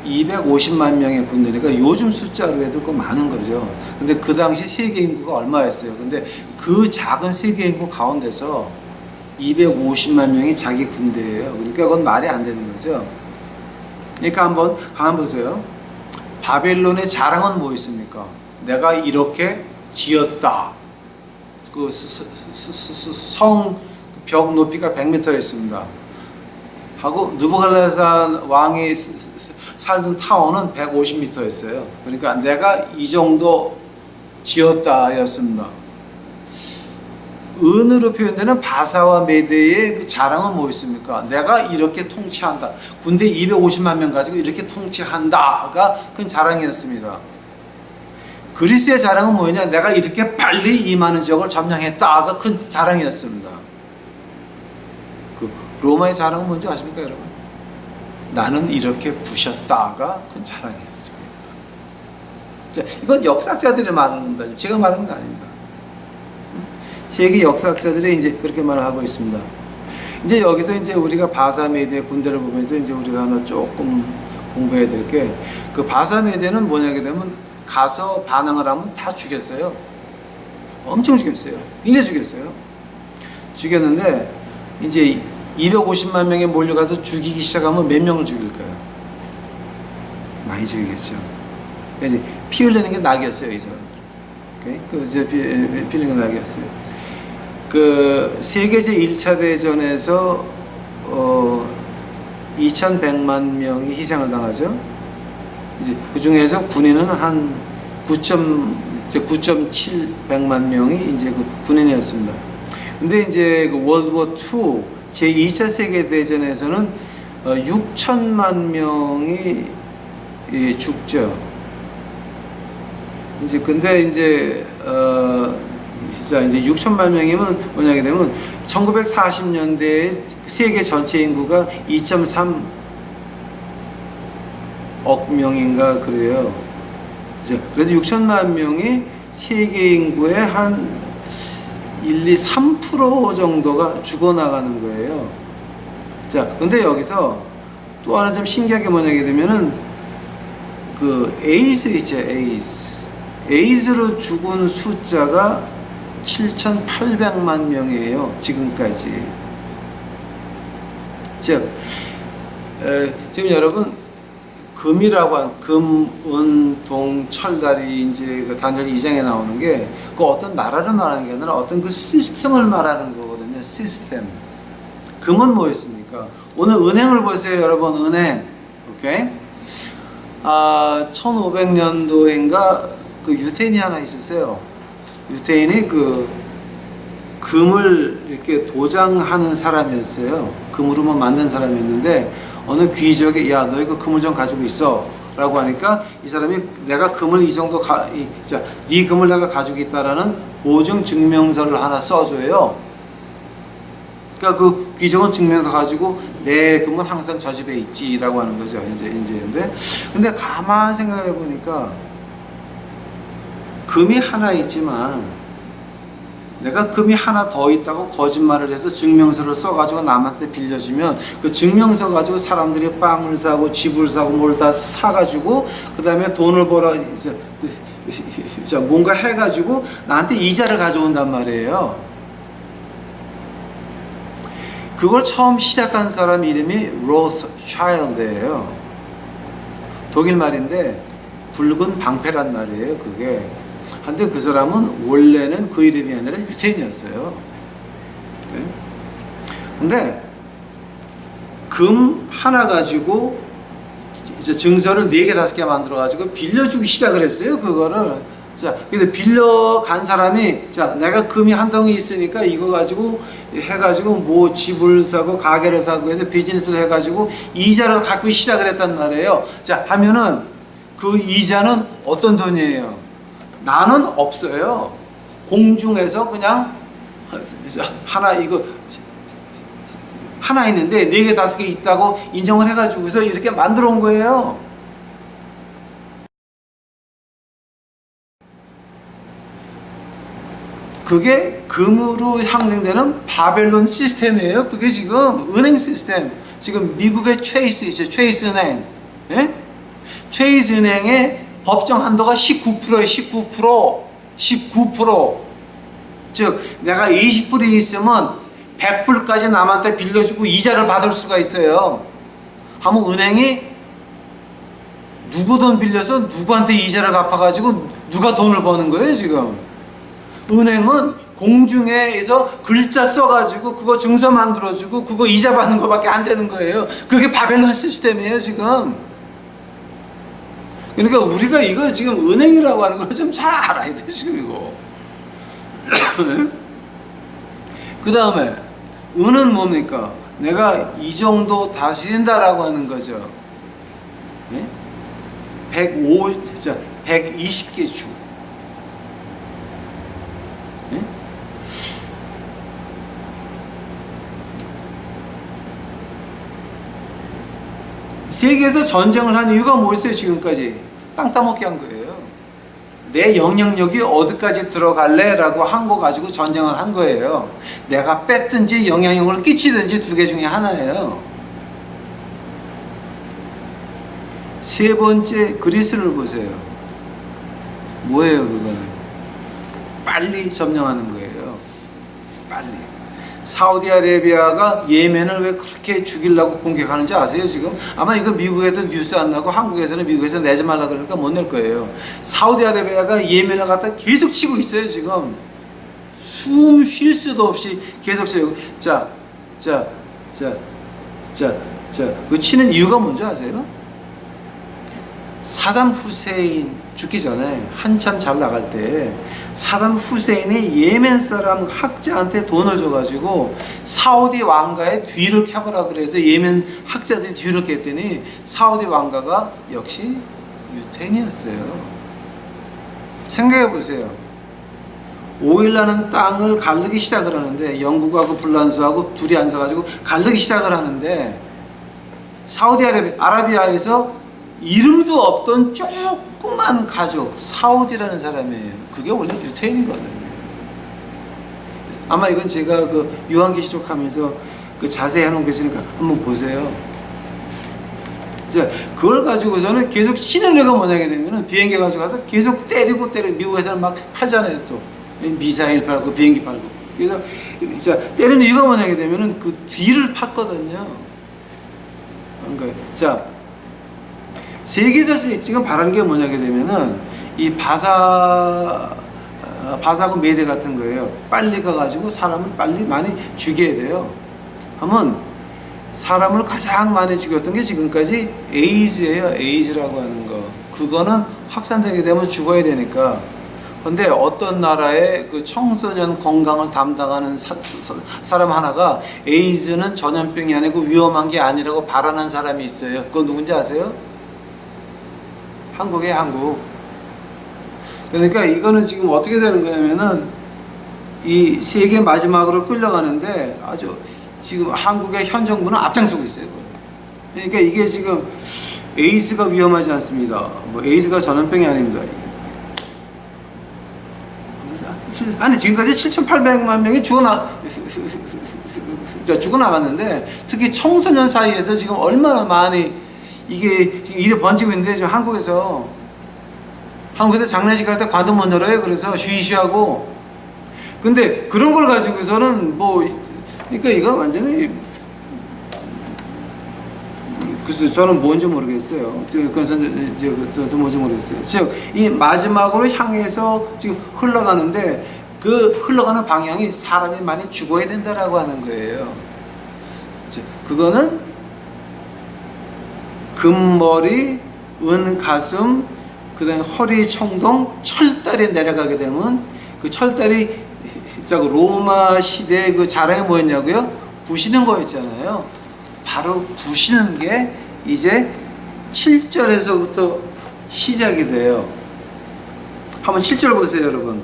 250만 명의 군대니까 요즘 숫자로 해도 그 많은 거죠. 근데 그 당시 세계 인구가 얼마였어요. 근데 그 작은 세계 인구 가운데서 250만 명이 자기 군대예요. 그러니까 그건 말이 안 되는 거죠. 그러니까 한번 가만 보세요. 바벨론의 자랑은 뭐 있습니까? 내가 이렇게 지었다. 그 성 벽 높이가 100m였습니다. 하고 느부갓네살 왕이 살던 타워는 150m였어요. 그러니까 내가 이 정도 지었다였습니다. 은으로 표현되는 바사와 메대의 그 자랑은 뭐였습니까? 내가 이렇게 통치한다. 군대 250만 명 가지고 이렇게 통치한다가 큰 자랑이었습니다. 그리스의 자랑은 뭐였냐? 내가 이렇게 빨리 이 많은 지역을 점령했다가 큰 자랑이었습니다. 그 로마의 자랑은 뭔지 아십니까, 여러분? 나는 이렇게 부셨다가 큰 자랑이었습니다. 자, 이건 역사학자들이 말하는 겁니다. 제가 말하는 거 아닙니다. 세계 역사학자들이 이제 그렇게 말을 하고 있습니다. 이제 여기서 이제 우리가 바사메대의 군대를 보면서 이제 우리가 하나 조금 공부해야 될 게, 그 바사메대는 뭐냐게 되면 가서 반항을 하면 다 죽였어요. 엄청 죽였어요. 이제 죽였어요. 죽였는데 이제 250만 명이 몰려가서 죽이기 시작하면 몇 명을 죽일까요? 많이 죽이겠죠. 이제 피 흘리는 게 낙이었어요, 이 사람들. 그 이제 피 흘리는 게 낙이었어요. 그 세계 제 1차 대전에서 2,100만 명이 희생을 당하죠. 이제 그 중에서 군인은 한 9.700만 명이 이제 그 군인이었습니다. 근데 이제 그 월드워 2 제 2차 세계 대전에서는 6천만 명이 죽죠. 이제 근데 이제 이제 6천만 명이면 뭐냐게 되면 1940년대에 세계 전체 인구가 2.3억 명인가 그래요. 그래서 6천만 명이 세계 인구의 한 1, 2, 3% 정도가 죽어나가는 거예요. 자, 근데 여기서 또 하나 좀 신기하게 뭐냐게 되면은 그 에이즈 있죠, 에이즈로 죽은 숫자가 7,800만 명이에요. 지금까지. 즉, 지금 여러분 금이라고 한 금, 은, 동, 철달이 이제 그 단절 2장에 나오는 게 그 어떤 나라를 말하는 게 아니라 어떤 그 시스템을 말하는 거거든요. 시스템. 금은 뭐였습니까? 오늘 은행을 보세요, 여러분. 은행. 오케이? 1500년도인가 그 유태인이 하나 있었어요. 유태인이 그 금을 이렇게 도장하는 사람이었어요. 금으로만 만든 사람이었는데 어느 귀족이 야, 너 이거 금을 좀 가지고 있어 라고 하니까 이 사람이 내가 금을 이 정도 네 금을 내가 가지고 있다라는 보증 증명서를 하나 써줘요. 그러니까 그 귀족은 증명서 가지고 내 금은 항상 저 집에 있지라고 하는 거죠. 근데 가만 생각해 보니까 금이 하나 있지만 내가 금이 하나 더 있다고 거짓말을 해서 증명서를 써가지고 남한테 빌려주면 그 증명서 가지고 사람들이 빵을 사고 집을 사고 뭘 다 사가지고 그 다음에 돈을 벌어 뭔가 해가지고 나한테 이자를 가져온단 말이에요. 그걸 처음 시작한 사람 이름이 로스차일드예요. 독일 말인데 붉은 방패란 말이에요. 그게. 근데 그 사람은 원래는 그 이름이 아니라 유태인이었어요. 근데 금 하나 가지고 이제 증서를 4개, 5개 만들어 가지고 빌려주기 시작을 했어요. 그거를. 자, 근데 빌려간 사람이 자, 내가 금이 한 덩이 있으니까 이거 가지고 해가지고 뭐 집을 사고 가게를 사고 해서 비즈니스를 해가지고 이자를 갖고 시작을 했단 말이에요. 자, 하면은 그 이자는 어떤 돈이에요? 나는 없어요. 공중에서 그냥 하나 이거 하나 있는데 4개, 5개 있다고 인정을 해가지고서 이렇게 만들어 온 거예요. 그게 금으로 향정되는 바벨론 시스템이에요. 그게 지금 은행 시스템. 지금 미국의 체이스 있죠. 체이스 은행. 예? 체이스 은행의 법정 한도가 19%예요. 19%. 즉 내가 20% 있으면 100불까지 남한테 빌려주고 이자를 받을 수가 있어요. 하면 은행이 누구 돈 빌려서 누구한테 이자를 갚아가지고 누가 돈을 버는 거예요 지금. 은행은 공중에서 글자 써가지고 그거 증서 만들어주고 그거 이자 받는 거밖에 안 되는 거예요. 그게 바벨론 시스템이에요 지금. 그러니까 우리가 이거 지금 은행이라고 하는 걸 좀 잘 알아야 돼 지금 이거. 그 다음에 은은 뭡니까? 내가 이 정도 다스린다라고 하는 거죠. 예? 120개 주. 예? 세계에서 전쟁을 한 이유가 뭐였어요 지금까지? 땅 따먹게 한 거예요. 내 영향력이 어디까지 들어갈래? 라고 한 거 가지고 전쟁을 한 거예요. 내가 뺐든지 영향력을 끼치든지 두 개 중에 하나예요. 세 번째 그리스를 보세요. 뭐예요 그거는? 빨리 점령하는 거예요. 빨리. 사우디아라비아가 예멘을 왜 그렇게 죽이려고 공격하는지 아세요 지금? 아마 이거 미국에도 뉴스 안 나고 한국에서는 미국에서 내지 말라 그러니까 못 낼 거예요. 사우디아라비아가 예멘을 갖다 계속 치고 있어요 지금. 숨 쉴 수도 없이 계속 쳐요. 그 치는 이유가 뭔지 아세요? 사담 후세인 죽기 전에 한참 잘 나갈 때 사담 후세인이 예멘 사람 학자한테 돈을 줘가지고 사우디 왕가의 뒤를 켜보라 그래서 예멘 학자들이 뒤를 켰더니 사우디 왕가가 역시 유태인이었어요. 생각해 보세요. 오일라는 땅을 갈르기 시작을 하는데 영국하고 불란서하고 둘이 앉아가지고 갈르기 시작을 하는데 사우디아라비아에서 이름도 없던 조그만 가족 사우디라는 사람이에요. 그게 원래 유태인이거든요. 아마 이건 제가 그 요한계시록 하면서 그 자세히 해놓은 게 있으니까 한번 보세요. 자, 그걸 가지고서는 계속 치는 애가 뭐냐게 되면은 비행기 가지고 가서 계속 때리고 미국에서는 막 팔잖아요 또. 미사일 팔고 비행기 팔고. 그래서 자, 때리는 이유가 뭐냐게 되면은 그 뒤를 팠거든요. 그러니까 자, 세계에서 지금 바라는 게 뭐냐게 되면은 이 바사고 메대 같은 거예요. 빨리 가가지고 사람을 빨리 많이 죽여야 돼요. 하면 사람을 가장 많이 죽였던 게 지금까지 에이즈예요. 에이즈라고 하는 거. 그거는 확산되게 되면 죽어야 되니까. 근데 어떤 나라의 그 청소년 건강을 담당하는 사람 하나가 에이즈는 전염병이 아니고 위험한 게 아니라고 발언한 사람이 있어요. 그건 누군지 아세요? 한국이에요, 한국. 그러니까 이거는 지금 어떻게 되는 거냐면은 이 세계 마지막으로 끌려가는데 아주 지금 한국의 현 정부는 앞장서고 있어요. 그러니까 이게 지금 에이즈가 위험하지 않습니다. 뭐 에이즈가 전염병이 아닙니다. 아니 지금까지 7,800만 명이 죽어나갔는데 특히 청소년 사이에서 지금 얼마나 많이 이게 지금 일이 번지고 있는데 지금 한국에서 장례식 할 때 관도 못 열어요. 그래서 쉬쉬하고. 근데 그런 걸 가지고서는 뭐 그러니까 이거 완전히 글쎄 저는 뭔지 모르겠어요. 그건 뭔지 모르겠어요. 즉 이 마지막으로 향해서 지금 흘러가는데 그 흘러가는 방향이 사람이 많이 죽어야 된다라고 하는 거예요. 즉 그거는 금머리, 은가슴, 그다음에 허리 총동, 철다리 내려가게 되면 그 철다리 로마 시대 그 자랑이 뭐였냐고요? 부시는 거였잖아요. 바로 부시는 게 이제 7절에서부터 시작이 돼요. 한번 7절 보세요, 여러분.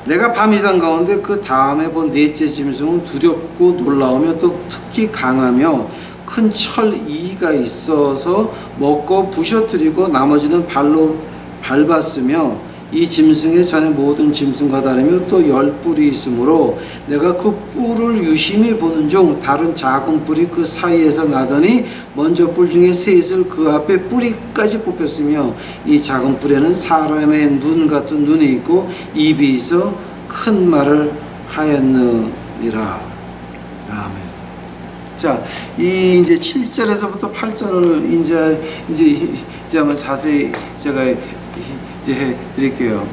내가 밤 이상 가운데 그 다음에 본 넷째 짐승은 두렵고 놀라우며 또 특히 강하며 큰 철 이가 있어서 먹고 부셔뜨리고 나머지는 발로 밟았으며 이 짐승의 전에 모든 짐승과 다르며 또 10뿔이 있으므로 내가 그 뿔을 유심히 보는 중 다른 작은 뿔이 그 사이에서 나더니 먼저 뿔 중에 셋을 그 앞에 뿌리까지 뽑혔으며 이 작은 뿔에는 사람의 눈 같은 눈이 있고 입이 있어 큰 말을 하였느니라. 아멘. 자, 이 이제 7절에서부터 8절을 이제 한번 자세히 제가 이제 해 드릴게요.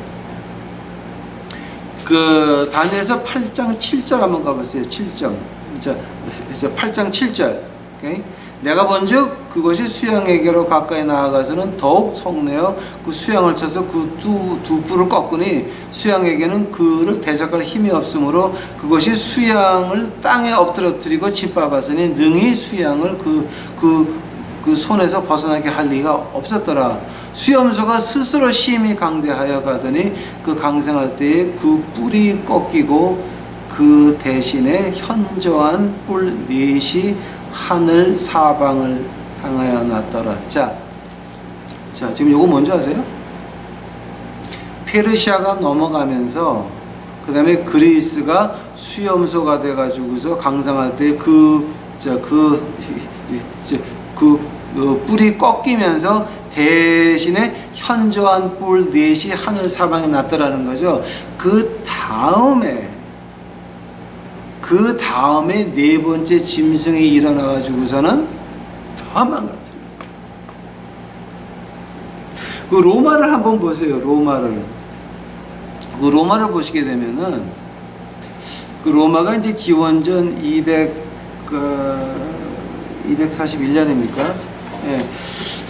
그 다니엘서 8장 7절 한번 가보세요. 7장. 자, 8장 7절. 오케이? 내가 본즉 그것이 수양에게로 가까이 나아가서는 더욱 성내어 그 수양을 쳐서 그 두 뿔을 꺾으니 수양에게는 그를 대적할 힘이 없으므로 그것이 수양을 땅에 엎드러뜨리고 짓밟았으니 능히 수양을 그 손에서 벗어나게 할 리가 없었더라. 수염소가 스스로 심히 강대하여 가더니 그 강생할 때에 그 뿔이 꺾이고 그 대신에 현저한 뿔 넷이 하늘 사방을 향하여 났더라. 자, 지금 요거 뭔지 아세요? 페르시아가 넘어가면서 그 다음에 그리스가 수염소가 돼가지고서 강성할 때 뿔이 꺾이면서 대신에 현저한 뿔 넷이 하늘 사방에 났더라는 거죠. 그 다음에 네 번째 짐승이 일어나가지고서는 더 망가뜨려요. 그 로마를 한번 보세요. 그 로마를 보시게 되면은 그 로마가 이제 기원전 241년입니까? 예.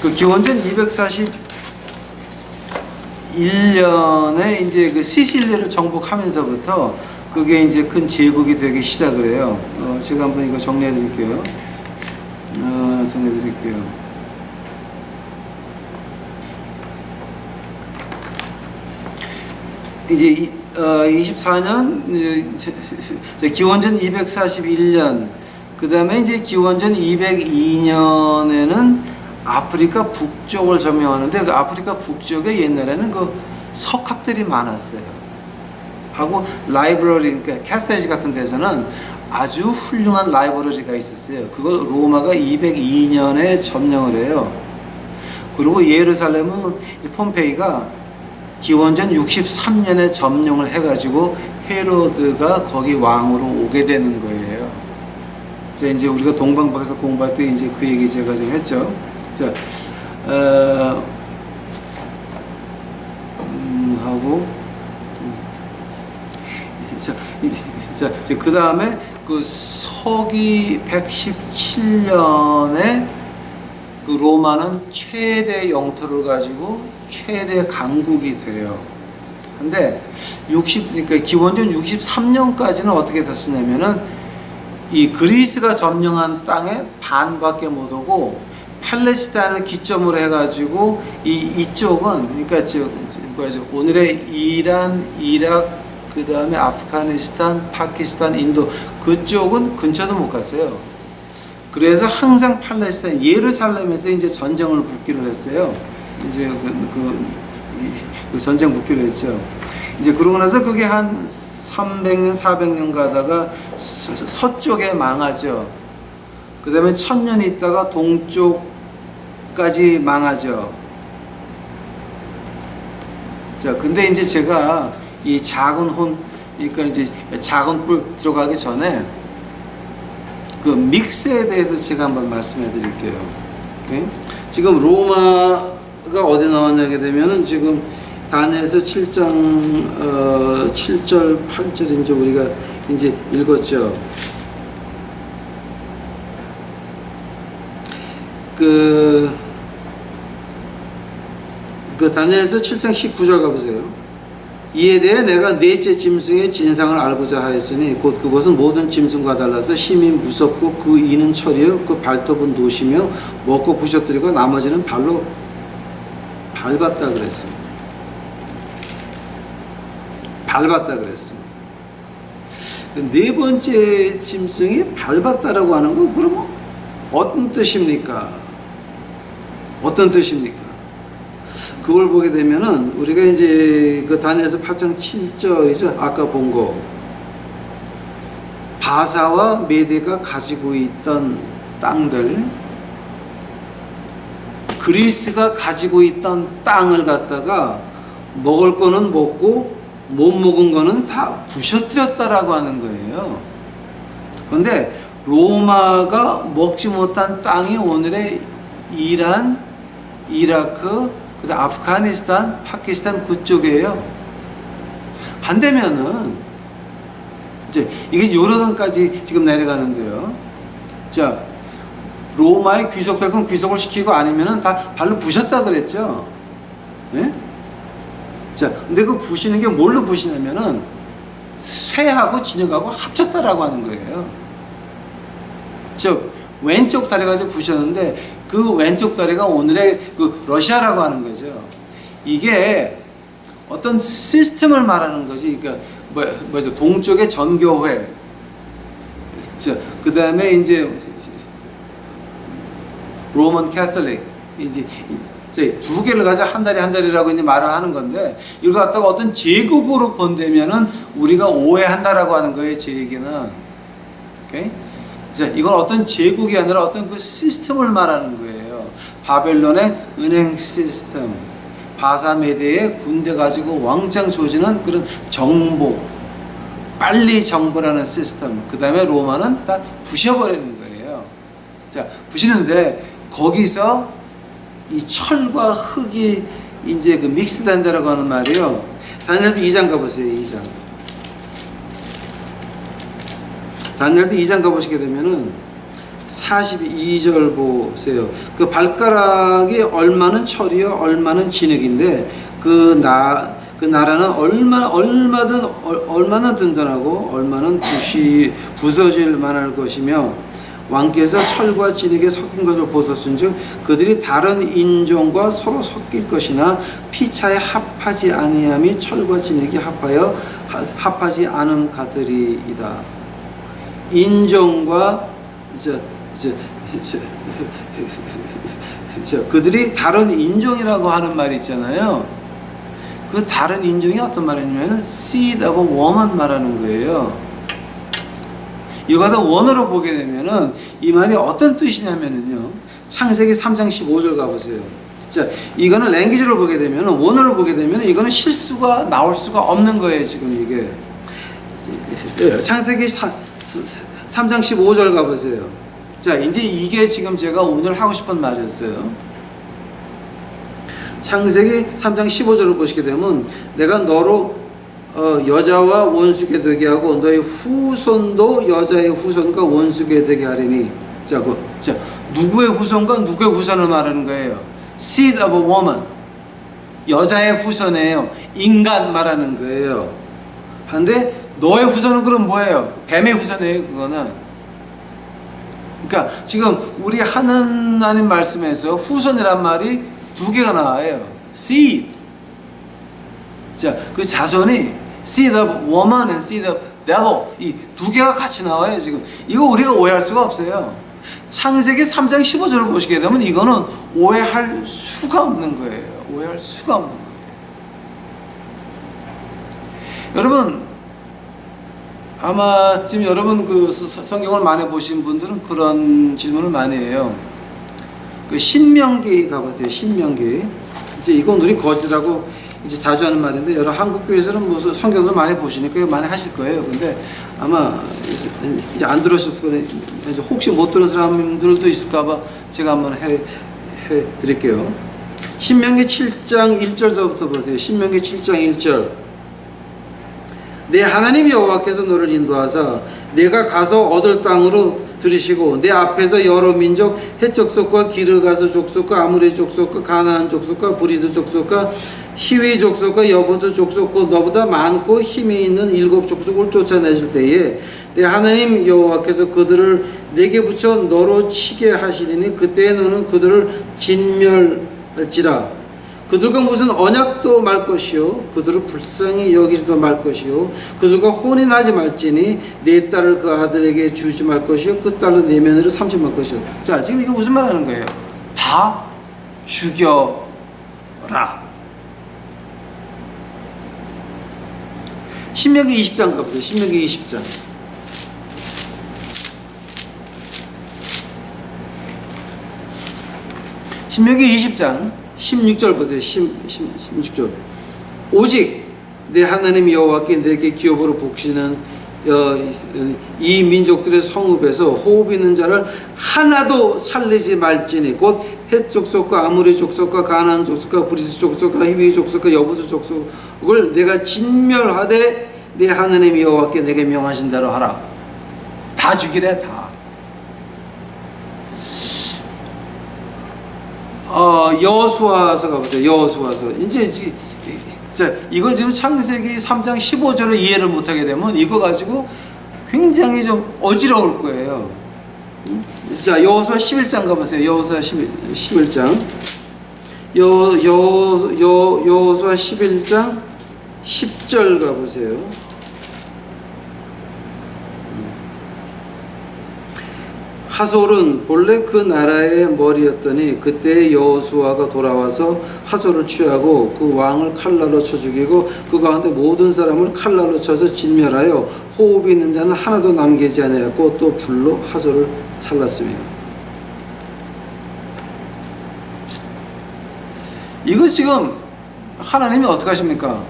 그 기원전 241년에 이제 그 시실리를 정복하면서부터 그게 이제 큰 제국이 되기 시작을 해요. 제가 한번 이거 정리해 드릴게요. 이제 24년 이제 기원전 241년 그 다음에 이제 기원전 202년에는 아프리카 북쪽을 점령하는데 그 아프리카 북쪽에 옛날에는 그 석학들이 많았어요. 하고 라이브러리, 그러니까 캐세지 같은 데서는 아주 훌륭한 라이브러리가 있었어요. 그걸 로마가 202년에 점령을 해요. 그리고 예루살렘은 폼페이가 기원전 63년에 점령을 해가지고 헤로드가 거기 왕으로 오게 되는 거예요. 자, 이제 우리가 동방박에서 공부할 때 이제 그 얘기 제가 좀 했죠. 자, 그 다음에 그 서기 117년에 그 로마는 최대 영토를 가지고 최대 강국이 돼요. 근데 그러니까 기원전 63년까지는 어떻게 됐었냐면은 이 그리스가 점령한 땅에 반밖에 못 오고 팔레스타인을 기점으로 해가지고 이쪽은 그러니까 오늘의 이란, 이라크, 그 다음에 아프가니스탄, 파키스탄, 인도 그쪽은 근처도 못 갔어요. 그래서 항상 팔레스타인, 예루살렘에서 이제 전쟁을 붙기로 했어요. 이제 그 전쟁 붙기로 했죠. 이제 그러고 나서 그게 한 300년, 400년 가다가 서쪽에 망하죠. 그 다음에 1000년 있다가 동쪽까지 망하죠. 자, 근데 이제 제가 이 그러니까 이제 작은 뿔 들어가기 전에 그 믹스에 대해서 제가 한번 말씀해 드릴게요. 오케이? 지금 로마가 어디 나왔냐게 되면은 지금 다니엘서 7장 7절 8절 이제 우리가 이제 읽었죠. 그 다니엘서 7장 19절 가보세요. 이에 대해 내가 넷째 짐승의 진상을 알고자 하였으니 곧 그것은 모든 짐승과 달라서 심히 무섭고 그 이는 철이요 그 발톱은 노시며 먹고 부셔뜨리고 나머지는 발로 밟았다 그랬습니다. 네 번째 짐승이 밟았다라고 하는 건 그러면 어떤 뜻입니까? 그걸 보게 되면은 우리가 이제 그 다니엘서 8장 7절이죠. 아까 본 거. 바사와 메대가 가지고 있던 땅들, 그리스가 가지고 있던 땅을 갖다가 먹을 거는 먹고 못 먹은 거는 다 부셔뜨렸다라고 하는 거예요. 그런데 로마가 먹지 못한 땅이 오늘의 이란, 이라크, 그다음 아프가니스탄, 파키스탄 그쪽이에요. 반대면은 이제 이게 요르단까지 지금 내려가는데요. 자, 로마의 귀속들은 귀속을 시키고 아니면은 다 발로 부셨다 그랬죠. 네? 자, 근데 그 부시는 게 뭘로 부시냐면은 쇠하고 진흙하고 합쳤다라고 하는 거예요. 즉 왼쪽 다리가 이제 부셨는데 그 왼쪽 다리가 오늘의 그 러시아라고 하는 거죠. 이게 어떤 시스템을 말하는 거지. 그러니까 뭐죠? 동쪽의 전교회. 자, 그 다음에 이제 로만 캐톨릭 이제 두 개를 가지고 한 다리라고 이제 말을 하는 건데 이걸 갖다가 어떤 제국으로 본다면은 우리가 오해한다라고 하는 거예요. 제 얘기는. 오케이? 이건 어떤 제국이 아니라 어떤 그 시스템을 말하는 거예요. 바벨론의 은행 시스템, 바사메대의 군대 가지고 왕창 조지는 그런 정보, 빨리 정보라는 시스템. 그 다음에 로마는 다 부셔버리는 거예요. 자, 부시는데 거기서 이 철과 흙이 이제 그 믹스된다라고 하는 말이에요. 다니엘서 2장 가보세요. 2장. 다니엘서 2장 가보시게 되면은 42절 보세요. 그 발가락이 얼마는 철이요, 얼마는 진흙인데 그 나라는 얼마나 든든하고 얼마는 부서질 만할 것이며 왕께서 철과 진흙에 섞인 것을 보셨은즉 그들이 다른 인종과 서로 섞일 것이나 피차에 합하지 아니함이 철과 진흙이 합하지 않은 가들이이다. 인종과 그들이 다른 인종이라고 하는 말이 있잖아요. 그 다른 인종이 어떤 말이냐면 seed of a woman 말하는 거예요. 이거 다 원어로 보게 되면은 이 말이 어떤 뜻이냐면은요. 창세기 3장 15절 가보세요. 자, 이거는 랭귀지로 보게 되면은 원어로 보게 되면은 이거는 실수가 나올 수가 없는 거예요. 지금 이게 창세기 3장 15절 가보세요. 자, 이제 이게 지금 제가 오늘 하고 싶은 말이었어요. 창세기 3장 15절을 보시게 되면 내가 너로 여자와 원수게 되게 하고 너의 후손도 여자의 후손과 원수게 되게 하리니. 자, 누구의 후손과 누구의 후손을 말하는 거예요? Seed of a woman. 여자의 후손이에요. 인간 말하는 거예요. 한데 너의 후손은 그럼 뭐예요? 뱀의 후손이에요. 그거는. 그러니까 지금 우리 하나님 말씀에서 후손이란 말이 두 개가 나와요. Seed. 자, 그 자손이 seed of woman and seed of devil 이 두 개가 같이 나와요. 지금 이거 우리가 오해할 수가 없어요. 창세기 3장 15절을 보시게 되면 이거는 오해할 수가 없는 거예요. 오해할 수가 없는 거예요. 여러분 아마 지금 여러분 그 성경을 많이 보신 분들은 그런 질문을 많이 해요. 그 신명기 가보세요. 신명기. 이제 이건 우리 거지라고 이제 자주 하는 말인데 여러 한국 교회에서는 무슨 성경을 많이 보시니까 많이 하실 거예요. 근데 아마 이제 안 들으셨을 거예요. 이제 혹시 못 들은 사람들도 있을까봐 제가 한번 해 드릴게요. 신명기 7장 1절서부터 보세요. 신명기 7장 1절. 내 하나님 여호와께서 너를 인도하사 내가 가서 얻을 땅으로 들이시고 내 앞에서 여러 민족 헷 족속과 기르가스 족속과 아무리 족속과 가나안 족속과 브리스 족속과 히위 족속과 여부드 족속과 너보다 많고 힘이 있는 7 족속을 쫓아내실 때에 내 하나님 여호와께서 그들을 내게 붙여 너로 치게 하시리니 그때에 너는 그들을 진멸할지라. 그들과 무슨 언약도 말 것이요 그들을 불쌍히 여기지도 말 것이요 그들과 혼인하지 말지니 내 딸을 그 아들에게 주지 말 것이요 그 딸로 내 며느리를 삼지 말 것이요. 자, 지금 이거 무슨 말 하는 거예요? 다 죽여라. 신명기 20장 가보세요. 신명기 20장. 신명기 20장 16절 보세요. 16절. 오직 내 하나님 여호와께 내게 기업으로 복시는 이 민족들의 성읍에서 호흡 있는 자를 하나도 살리지 말지니 곧 헷 족속과 아모리 족속과 가나안 족속과 브리스 족속과 히브리 족속과 여부스 족속을 내가 진멸하되 내 하나님 여호와께 내게 명하신 대로 하라. 다 죽이래 다. 여호수아서 가보죠. 여호수아서. 자, 이걸 지금 창세기 3장 15절을 이해를 못하게 되면 이거 가지고 굉장히 좀 어지러울 거예요. 자, 여호수아 11장 가보세요. 여호수아 11장. 여호수아 11장 10절 가보세요. 하솔은 본래 그 나라의 머리였더니 그때 여호수아가 돌아와서 하솔을 취하고 그 왕을 칼날로 쳐 죽이고 그 가운데 모든 사람을 칼날로 쳐서 진멸하여 호흡이 있는 자는 하나도 남기지 아니하였고 또 불로 하솔을 살랐습니다. 이거 지금 하나님이 어떻게 하십니까?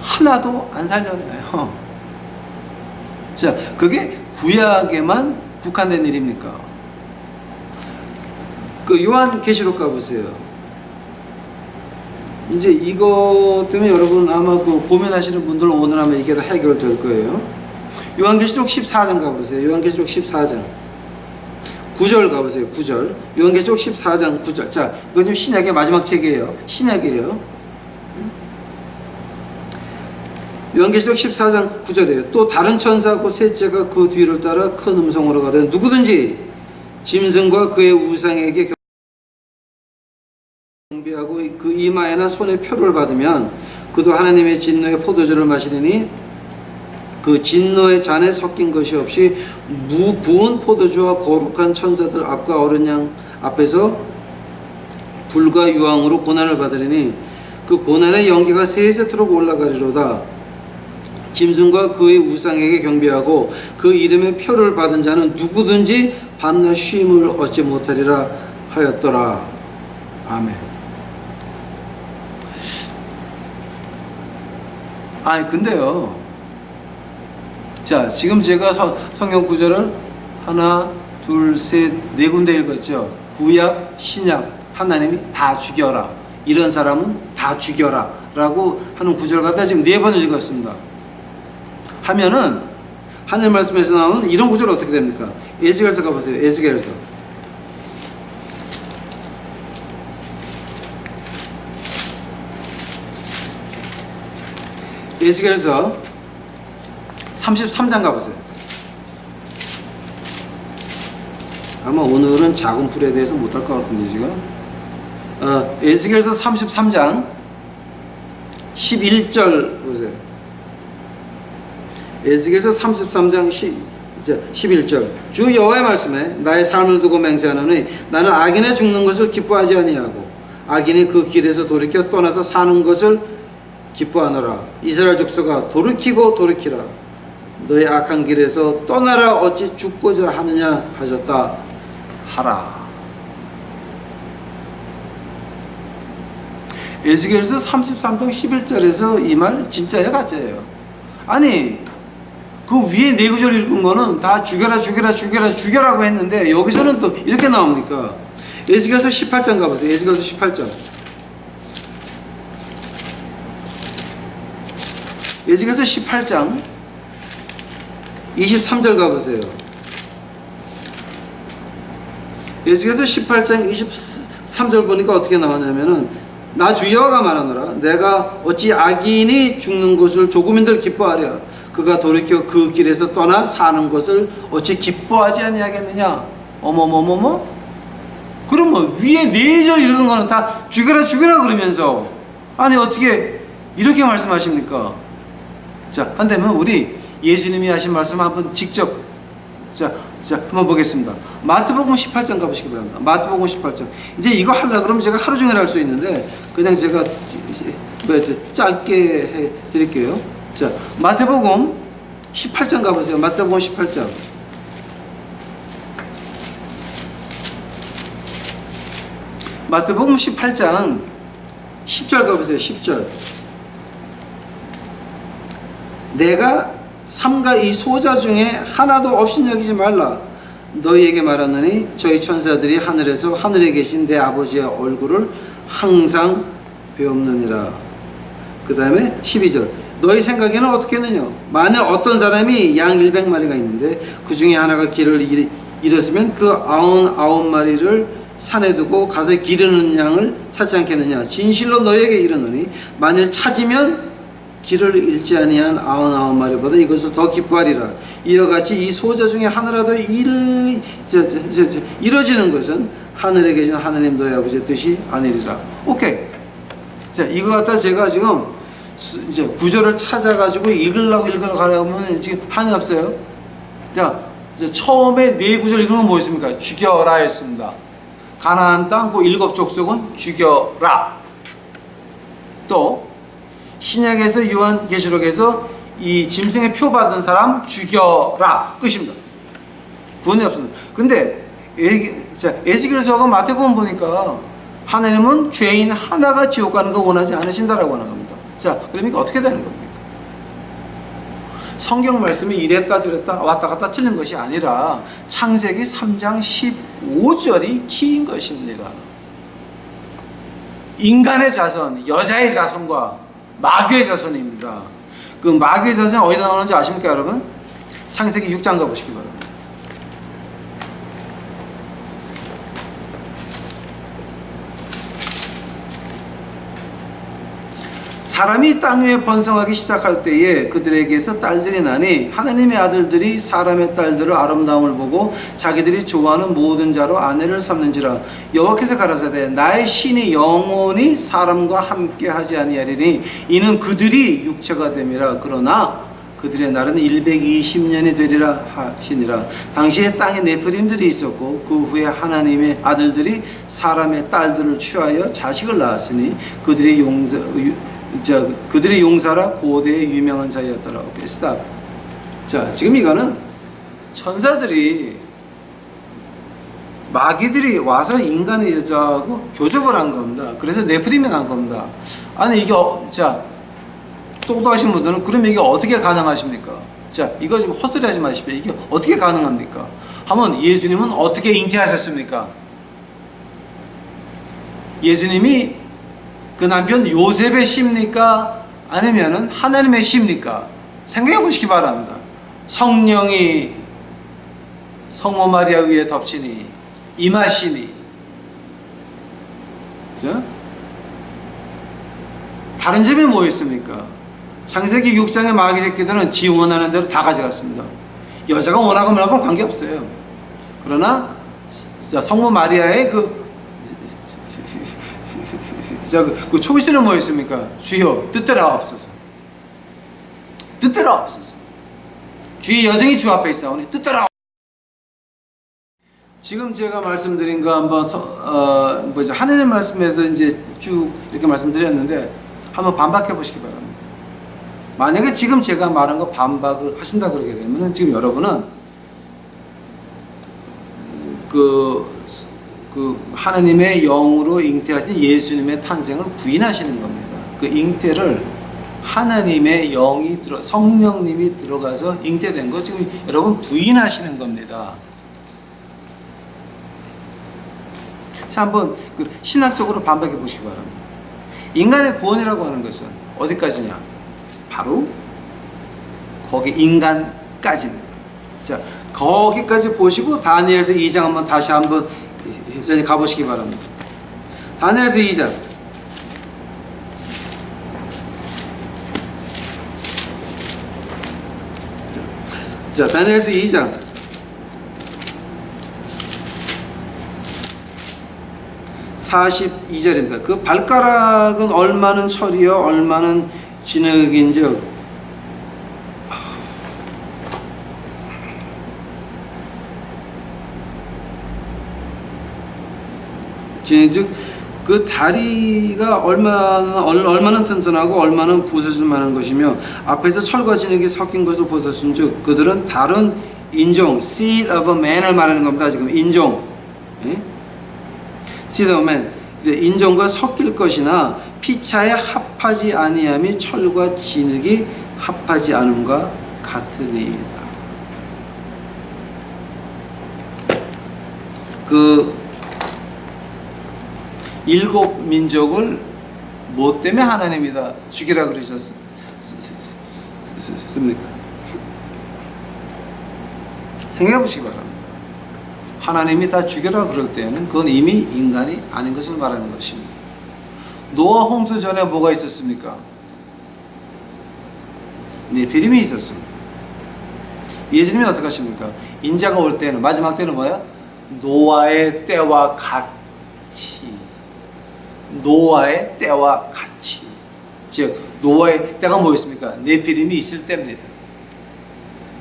하나도 안 살려내요. 자, 그게 구약에만 국한된 일입니까? 그 요한계시록 가보세요. 이제 이거 때문에 여러분 아마 그 고민하시는 분들은 오늘 아마 이게 다 해결될 거예요. 요한계시록 14장 가보세요. 요한계시록 14장 9절 가보세요. 9절. 요한계시록 14장 9절. 자, 이거 지금 신약의 마지막 책이에요. 신약이에요. 요한계시록 14장 9절이에요. 또 다른 천사고 셋째가 그 뒤를 따라 큰 음성으로 가되 누구든지 짐승과 그의 우상에게 경배하고 그 이마에나 손에 표를 받으면 그도 하나님의 진노의 포도주를 마시리니 그 진노의 잔에 섞인 것이 없이 부은 포도주와 거룩한 천사들 앞과 어린 양 앞에서 불과 유황으로 고난을 받으리니 그 고난의 연기가 세세토록 올라가리로다. 짐승과 그의 우상에게 경배하고 그 이름의 표를 받은 자는 누구든지 밤낮 쉼을 얻지 못하리라 하였더라. 아멘. 아니 근데요, 자 지금 제가 성경 구절을 하나 둘 셋 네 군데 읽었죠. 구약 신약 하나님이 다 죽여라, 이런 사람은 다 죽여라 라고 하는 구절을 갖다 지금 4번 읽었습니다. 하면은 하늘 말씀에서 나오는 이런 구절은 어떻게 됩니까? 에스겔서 가보세요. 에스겔서. 에스겔서 33장 가보세요. 아마 오늘은 작은 풀에 대해서 못할 것 같은데 지금. 에스겔서 33장 11절 보세요. 에스겔서 33장 11절. 주 여호와의 말씀에 나의 삶을 두고 맹세하노니 나는 악인의 죽는 것을 기뻐하지 아니하고 악인이 그 길에서 돌이켜 떠나서 사는 것을 기뻐하노라. 이스라엘 족속아 돌이키고 돌이키라. 너의 악한 길에서 떠나라. 어찌 죽고자 하느냐 하셨다 하라. 에스겔서 33장 11절에서 이 말 진짜예요 가짜예요? 아니 그 위에 4구절 읽은 거는 다 죽여라 죽여라 죽여라 죽여라고 했는데 여기서는 또 이렇게 나옵니까? 에스겔서 18장 가보세요. 에스겔서 18장. 에스겔서 18장 23절 가보세요. 에스겔서 18장 23절 보니까 어떻게 나오냐면은 나 주 여호와가 말하노라. 내가 어찌 악인이 죽는 것을 조국민들 기뻐하랴. 그가 돌이켜 그 길에서 떠나 사는 것을 어찌 기뻐하지 아니하겠느냐. 어머머머머. 그러면 위에 4절 읽은 거는 다 죽여라 죽여라 그러면서 아니 어떻게 이렇게 말씀하십니까? 자, 한다면 우리 예수님이 하신 말씀 한번 직접 자 한번 보겠습니다. 마태복음 18장 가보시기 바랍니다. 마태복음 18장. 이제 이거 하려고 그러면 제가 하루 종일 할 수 있는데 그냥 제가 짧게 해 드릴게요. 자, 마태복음 18장 가보세요. 마태복음 18장. 마태복음 18장 10절 가보세요. 10절. 내가 삼가 이 소자 중에 하나도 없인 여기지 말라. 너희에게 말하노니 저희 천사들이 하늘에서 하늘에 계신 내 아버지의 얼굴을 항상 배옵느니라. 그 다음에 12절. 너희 생각에는 어떻게 했느냐? 만일 어떤 사람이 양 100마리가 있는데 그 중에 하나가 길을 잃었으면 그 99마리를 산에 두고 가서 기르는 양을 찾지 않겠느냐? 진실로 너희에게 이르노니 만일 찾으면 길을 잃지 아니한 99마리보다 이것을 더 기뻐하리라. 이와 같이 이 소자 중에 하나라도 이루어지는 것은 하늘에 계신 하나님 너희 아버지의 뜻이 아니리라. 오케이. 자, 이거 갖다 제가 지금 이제 구절을 찾아가지고 읽으려고 하려면 지금 한이 없어요. 자, 이제 처음에 네 구절 읽은 건 뭐였습니까? 죽여라 했습니다. 가나안 땅 그 7 족속은 죽여라. 또 신약에서 요한계시록에서 이 짐승의 표 받은 사람 죽여라. 끝입니다. 구원이 없습니다. 근데 에스겔서하고 마태복음 보니까 하나님은 죄인 하나가 지옥 가는 거 원하지 않으신다라고 하는 겁니다. 자, 그러니까 어떻게 되는 겁니까? 성경 말씀이 이랬다 저랬다 왔다 갔다 틀린 것이 아니라 창세기 3장 15절이 키인 것입니다. 인간의 자손, 여자의 자손과 마귀의 자손입니다. 그 마귀의 자손이 어디다 나오는지 아십니까, 여러분? 창세기 6장 가보시기 바랍니다. 사람이 땅 위에 번성하기 시작할 때에 그들에게서 딸들이 나니 하나님의 아들들이 사람의 딸들을 아름다움을 보고 자기들이 좋아하는 모든 자로 아내를 삼는지라. 여호와께서 가라사대 나의 신이 영원히 사람과 함께 하지 아니하리니 이는 그들이 육체가 됨이라. 그러나 그들의 날은 120년이 되리라 하시니라. 당시에 땅에 네프림들이 있었고 그 후에 하나님의 아들들이 사람의 딸들을 취하여 자식을 낳았으니 그들의 용사라 고대의 유명한 자였더라. 오케이, 스탑. 자, 지금 이거는 천사들이 마귀들이 와서 인간의 여자하고 교접을 한 겁니다. 그래서 네프림이 난 겁니다. 아니 이게 자, 똑똑하신 분들은 그럼 이게 어떻게 가능하십니까? 자, 이거 좀 헛소리 하지 마십시오. 이게 어떻게 가능합니까? 하면 예수님은 어떻게 잉태하셨습니까? 예수님이 그 남편 요셉의 씨입니까? 아니면은 하나님의 씨입니까? 생각해 보시기 바랍니다. 성령이 성모 마리아 위에 덮치니 임하시니, 그죠? 다른 점이 뭐 있습니까? 창세기 6장의 마귀 새끼들은 지 원하는 대로 다 가져갔습니다. 여자가 원하고 말하고는 관계없어요. 그러나 성모 마리아의 그 초이스는 뭐였습니까? 주여 뜻대로 하옵소서. 뜻대로 하옵소서. 주의 여성이 주 앞에 있사오니 뜻대로 하옵소서. 지금 제가 말씀드린 거 한번 하나님 말씀에서 이제 쭉 이렇게 말씀드렸는데 한번 반박해 보시기 바랍니다. 만약에 지금 제가 말한 거 반박을 하신다 그러게 되면 지금 여러분은 그 하나님의 영으로 잉태하신 예수님의 탄생을 부인하시는 겁니다. 그 잉태를 하나님의 영이 성령님이 들어가서 잉태된 거 지금 여러분 부인하시는 겁니다. 자, 한번 신학적으로 반박해 보시기 바랍니다. 인간의 구원이라고 하는 것은 어디까지냐? 바로 거기 인간까지입니다. 자, 거기까지 보시고 다니엘서 2장 한번 다시 한번 가보시기 바랍니다. 다니엘서 2장. 자, 다니엘서 2장. 42절입니다. 그 발가락은 얼마는 철이요 얼마는 진흙인즉 진즉 그 다리가 얼마나 튼튼하고 얼마나 부서질 만한 것이며 앞에서 철과 진흙이 섞인 것을 보셨은즉 그들은 다른 인종 seed of a man을 말하는 겁니다. 지금 인종 예? seed of a man 이제 인종과 섞일 것이나 피차에 합하지 아니함이 철과 진흙이 합하지 않음과 같으리이다. 그 일곱 민족을 뭐 때문에 하나님이 다 죽이라 그러셨습니까? 생각해 보시기 바랍니다. 하나님이 다 죽여라 그럴 때에는 그건 이미 인간이 아닌 것을 말하는 것입니다. 노아 홍수 전에 뭐가 있었습니까? 네피림이 있었습니다. 예수님이 어떻게 하십니까? 인자가 올 때는 마지막 때는 뭐야? 노아의 때와 같이 노아의 때와 같이 즉 노아의 때가 뭐였습니까? 네피림이 있을 때입니다.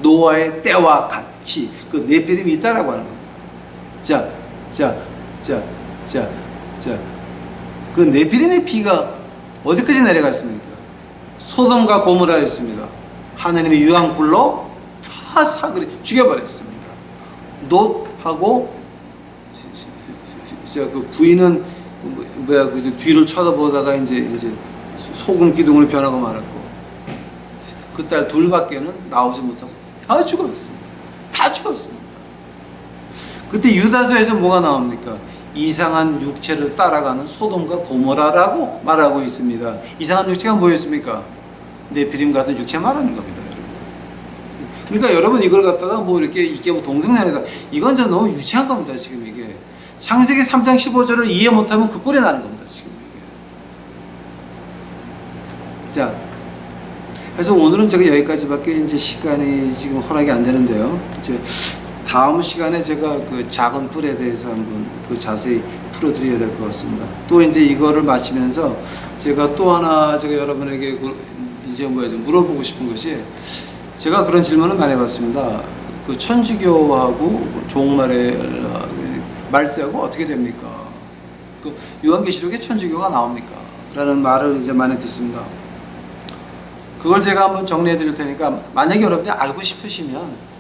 노아의 때와 같이 그 네피림이 있다라고 하는 겁니다. 그 네피림의 피가 어디까지 내려갔습니까? 소돔과 고모라였습니다. 하나님의 유황불로 다 사그리 죽여버렸습니다. 롯하고 그 부인은 뭐야 그 뒤를 쳐다보다가 이제 소금 기둥으로 변하고 말았고 그 딸 둘밖에는 나오지 못하고 다 죽었습니다. 다 죽었습니다. 그때 유다서에서 뭐가 나옵니까? 이상한 육체를 따라가는 소돔과 고모라라고 말하고 있습니다. 이상한 육체가 뭐였습니까? 네피림 같은 육체 말하는 겁니다. 그러니까 여러분 이걸 갖다가 뭐 이게 뭐 동성연애다 이건 좀 너무 유치한 겁니다. 지금 이게 창세기 3장 15절을 이해 못하면 그 꼴이 나는 겁니다. 지금 이게. 자, 그래서 오늘은 제가 여기까지밖에 이제 시간이 지금 허락이 안 되는데요. 이제 다음 시간에 제가 그 작은 뿔에 대해서 한번 그 자세히 풀어드려야 될 것 같습니다. 또 이제 이거를 마치면서 제가 또 하나 제가 여러분에게 이제 뭐야 좀 물어보고 싶은 것이 제가 그런 질문을 많이 받습니다. 그 천주교하고 종말의 말세하고 어떻게 됩니까? 그 요한계시록에 천주교가 나옵니까? 라는 말을 이제 많이 듣습니다. 그걸 제가 한번 정리해 드릴 테니까 만약에 여러분이 알고 싶으시면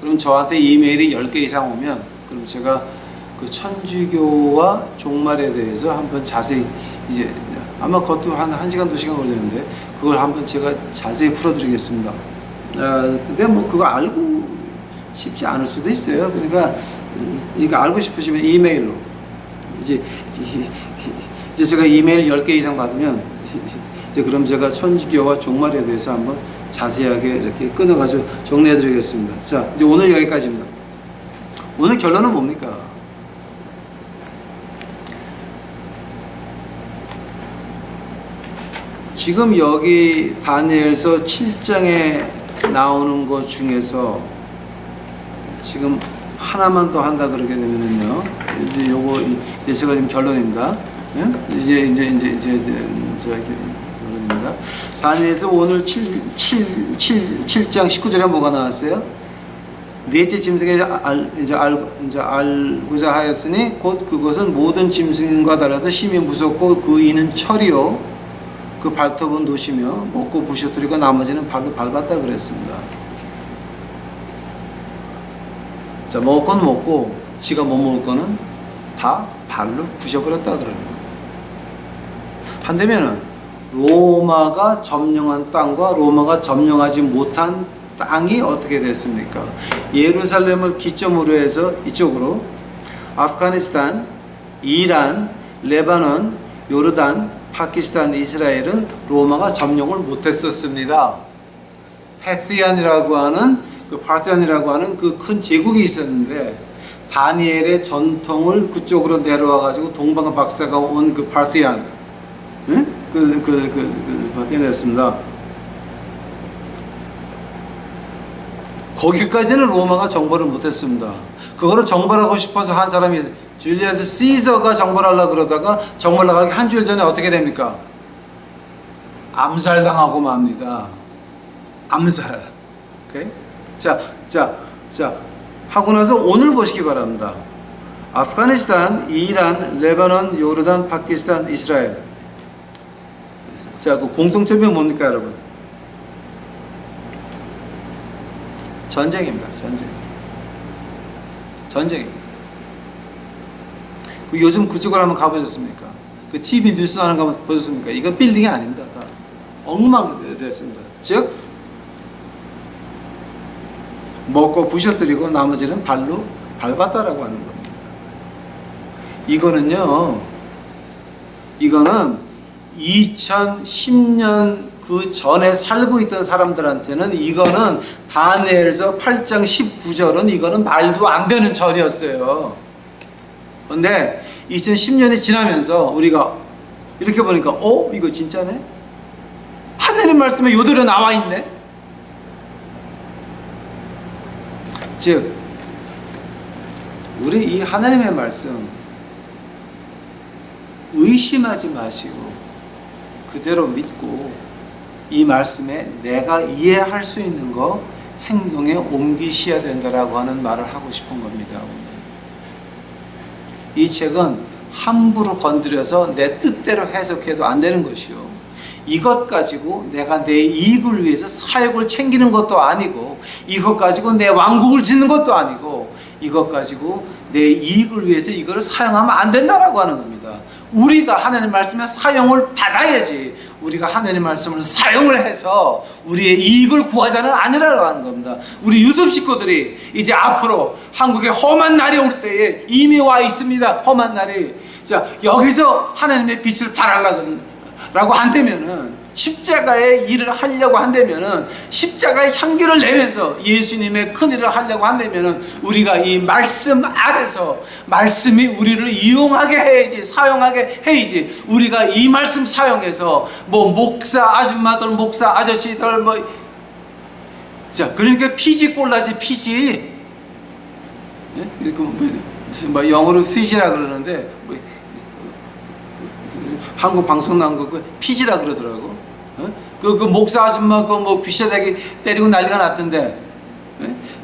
그럼 저한테 이메일이 10개 이상 오면 그럼 제가 그 천주교와 종말에 대해서 한번 자세히 이제 아마 그것도 한 1시간 2시간 걸리는데 그걸 한번 제가 자세히 풀어드리겠습니다. 근데 뭐 그거 알고 싶지 않을 수도 있어요. 그러니까 이거 알고 싶으시면 이메일로 이제 제가 이메일 10개 이상 받으면 이제 그럼 제가 천주교와 종말에 대해서 한번 자세하게 이렇게 끊어가지고 정리해 드리겠습니다. 자, 이제 오늘 여기까지입니다. 오늘 결론은 뭡니까? 지금 여기 다니엘서 7장에 나오는 것 중에서 지금 하나만 더 한다 그러게 되면은요. 이제 요거 이제 제가 지금 결론입니다. 예? 이제 결론입니다. 다니엘서 오늘 7장 19절에 뭐가 나왔어요? 넷째 짐승에 알고자 하였으니 곧 그것은 모든 짐승과 달라서 심히 무섭고 그 이는 철이요 그 발톱은 노시며 먹고 부셔뜨리고 나머지는 발로 밟았다 그랬습니다. 자, 먹을 건 먹고 지가 못 먹을 거는 다 발로 부셔버렸다 그러는 거예요. 한대면은 로마가 점령한 땅과 로마가 점령하지 못한 땅이 어떻게 됐습니까? 예루살렘을 기점으로 해서 이쪽으로 아프가니스탄, 이란, 레바논, 요르단, 파키스탄, 이스라엘은 로마가 점령을 못했었습니다. 파르시안이라고 하는 그 큰 제국이 있었는데 다니엘의 전통을 그쪽으로 내려와 가지고 동방 박사가 온 그 파르시안, 응? 파르시안이었습니다. 거기까지는 로마가 정벌을 못했습니다. 그거를 정벌하고 싶어서 한 사람이 줄리어스 시저가 정벌하려고 그러다가 정벌 나가기 한 주일 전에 어떻게 됩니까? 암살당하고 맙니다. 암살. 오케이? 자, 하고 나서 오늘 보시기 바랍니다. 아프가니스탄, 이란, 레바논, 요르단, 파키스탄, 이스라엘. 자, 그 공통점이 뭡니까, 여러분? 전쟁입니다. 전쟁입니다. 그 요즘 그쪽을 한번 가보셨습니까? 그 TV 뉴스 하는 거 한번 보셨습니까? 이건 빌딩이 아닙니다. 다 엉망됐습니다. 즉 먹고 부셔뜨리고 나머지는 발로 밟았다라고 하는 겁니다. 이거는 2010년 그 전에 살고 있던 사람들한테는 이거는 다니엘서 8장 19절은 이거는 말도 안 되는 절이었어요. 그런데 2010년이 지나면서 우리가 이렇게 보니까 이거 진짜네? 하나님 말씀에 요대로 나와 있네? 즉 우리 이 하나님의 말씀 의심하지 마시고 그대로 믿고 이 말씀에 내가 이해할 수 있는 거 행동에 옮기셔야 된다라고 하는 말을 하고 싶은 겁니다. 이 책은 함부로 건드려서 내 뜻대로 해석해도 안 되는 것이요. 이것 가지고 내가 내 이익을 위해서 사역을 챙기는 것도 아니고, 이것 가지고 내 왕국을 짓는 것도 아니고, 이것 가지고 내 이익을 위해서 이거를 사용하면 안 된다라고 하는 겁니다. 우리가 하나님 말씀에 사용을 받아야지, 우리가 하나님 말씀을 사용을 해서 우리의 이익을 구하자는 아니라고 하는 겁니다. 우리 유튜브 식구들이 이제 앞으로 한국에 험한 날이 올 때에 이미 와 있습니다. 험한 날이. 자, 여기서 하나님의 빛을 발하려고 한다면은, 십자가의 일을 하려고 한다면은, 십자가의 향기를 내면서 예수님의 큰 일을 하려고 한다면은, 우리가 이 말씀 아래서 말씀이 우리를 이용하게 해야지, 사용하게 해야지. 우리가 이 말씀 사용해서 뭐 목사 아줌마들, 목사 아저씨들 자, 그러니까 피지 꼴라지, 피지. 예? 뭐 영어로 피지라 그러는데 한국 방송 나온 거 피지라 그러더라고. 그 목사 아줌마 뭐 귀샤대기 때리고 난리가 났던데.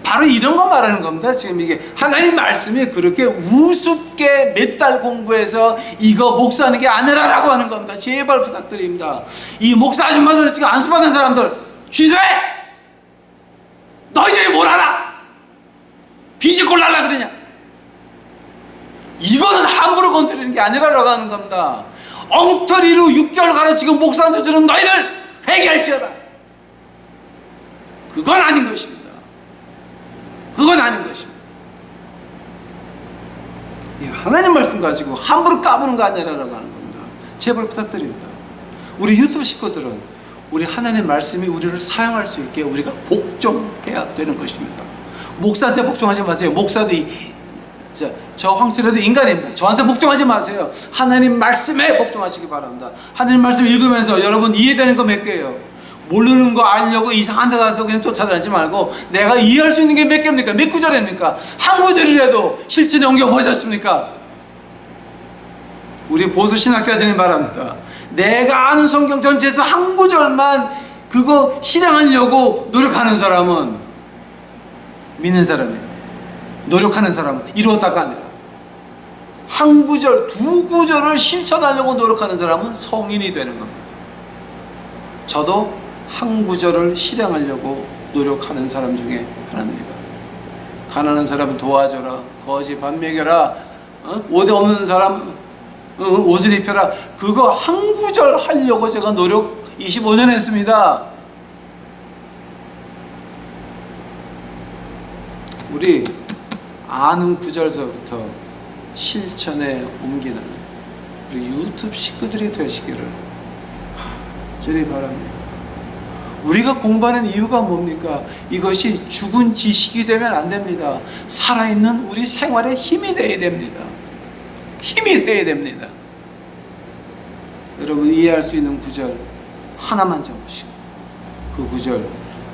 바로 이런 거 말하는 겁니다. 지금 이게 하나님 말씀이 그렇게 우습게 몇 달 공부해서 이거 목사하는 게 아니라라고 하는 겁니다. 제발 부탁드립니다. 이 목사 아줌마들 지금 안수받은 사람들 취소해! 너희들이 뭘 알아? 비지꼴 날라 그러냐? 이거는 함부로 건드리는 게 아니라라고 하는 겁니다. 엉터리로 6개월간을 지금 목사한테 주는 너희들 회개할지어다. 그건 아닌 것입니다. 그건 아닌 것입니다. 하나님 말씀 가지고 함부로 까부는 거 아니라라고 하는 겁니다. 제발 부탁드립니다. 우리 유튜브 식구들은 우리 하나님 말씀이 우리를 사용할 수 있게 우리가 복종해야 되는 것입니다. 목사한테 복종하지 마세요. 목사도 저 황철에도 인간입니다. 저한테 복종하지 마세요. 하나님 말씀에 복종하시기 바랍니다. 하나님 말씀 읽으면서 여러분 이해되는 거 몇 개예요? 모르는 거 알려고 이상한 데 가서 그냥 쫓아다니지 말고 내가 이해할 수 있는 게 몇 개입니까? 몇 구절입니까? 한 구절이라도 실천에 옮겨보셨습니까? 우리 보수 신학자들이 말합니다. 내가 아는 성경 전체에서 한 구절만 그거 실행하려고 노력하는 사람은 믿는 사람이에요. 노력하는 사람은 이루었다가 아니라 한 구절, 두 구절을 실천하려고 노력하는 사람은 성인이 되는 겁니다. 저도 한 구절을 실행하려고 노력하는 사람 중에 하나입니다. 가난한 사람 도와줘라, 거지 밥 먹여라, 옷 없는 사람 옷을 입혀라. 그거 한 구절 하려고 제가 노력 25년 했습니다. 우리 아는 구절서부터 실천에 옮기는 우리 유튜브 식구들이 되시기를 간절히 바랍니다. 우리가 공부하는 이유가 뭡니까? 이것이 죽은 지식이 되면 안 됩니다. 살아있는 우리 생활에 힘이 되어야 됩니다. 힘이 되어야 됩니다. 여러분 이해할 수 있는 구절 하나만 잡으시고 그 구절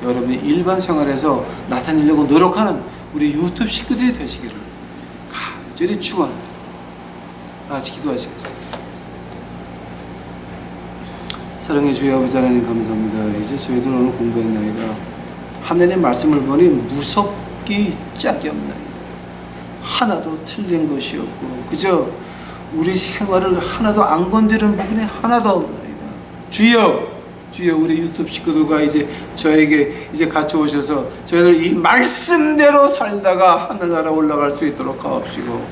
여러분이 일반 생활에서 나타내려고 노력하는 우리 유튜브 식구들이 되시기를 간절히 축원합니다. 같이 기도하시겠습니다. 사랑의 주여 아버지 하나님 감사합니다. 이제 저희들 오늘 공부했나이다. 하나님의 말씀을 보니 무섭기 짝이 없나이다. 하나도 틀린 것이 없고 그저 우리 생활을 하나도 안 건드리는 부분이 하나도 없나이다. 주여, 주여, 우리 유튜브 식구들과 이제 저에게 이제 같이 오셔서 저희들 이 말씀대로 살다가 하늘나라 올라갈 수 있도록 하옵시고,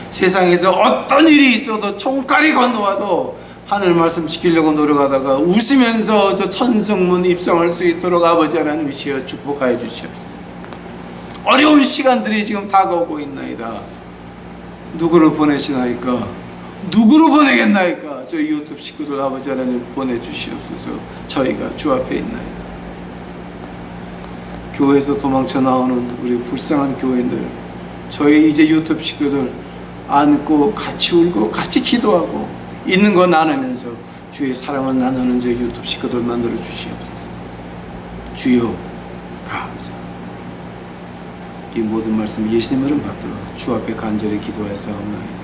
세상에서 어떤 일이 있어도 총칼이 건너와도 하늘 말씀 지키려고 노력하다가 웃으면서 저 천성문 입성할 수 있도록 아버지 하나님이시여 축복하여 주시옵소서. 어려운 시간들이 지금 다가오고 있나이다. 누구를 보내시나이까? 누구를 보내겠나이까? 저희 유튜브 식구들 아버지 하나님 보내주시옵소서. 저희가 주 앞에 있나이다. 교회에서 도망쳐 나오는 우리 불쌍한 교인들, 저희 이제 유튜브 식구들 안고 같이 울고 같이 기도하고 있는 거 나누면서 주의 사랑을 나누는 저희 유튜브 식구들 만들어 주시옵소서. 주여 감사합니다. 이 모든 말씀 예수님 이름 받들어 주 앞에 간절히 기도하였사옵나이다.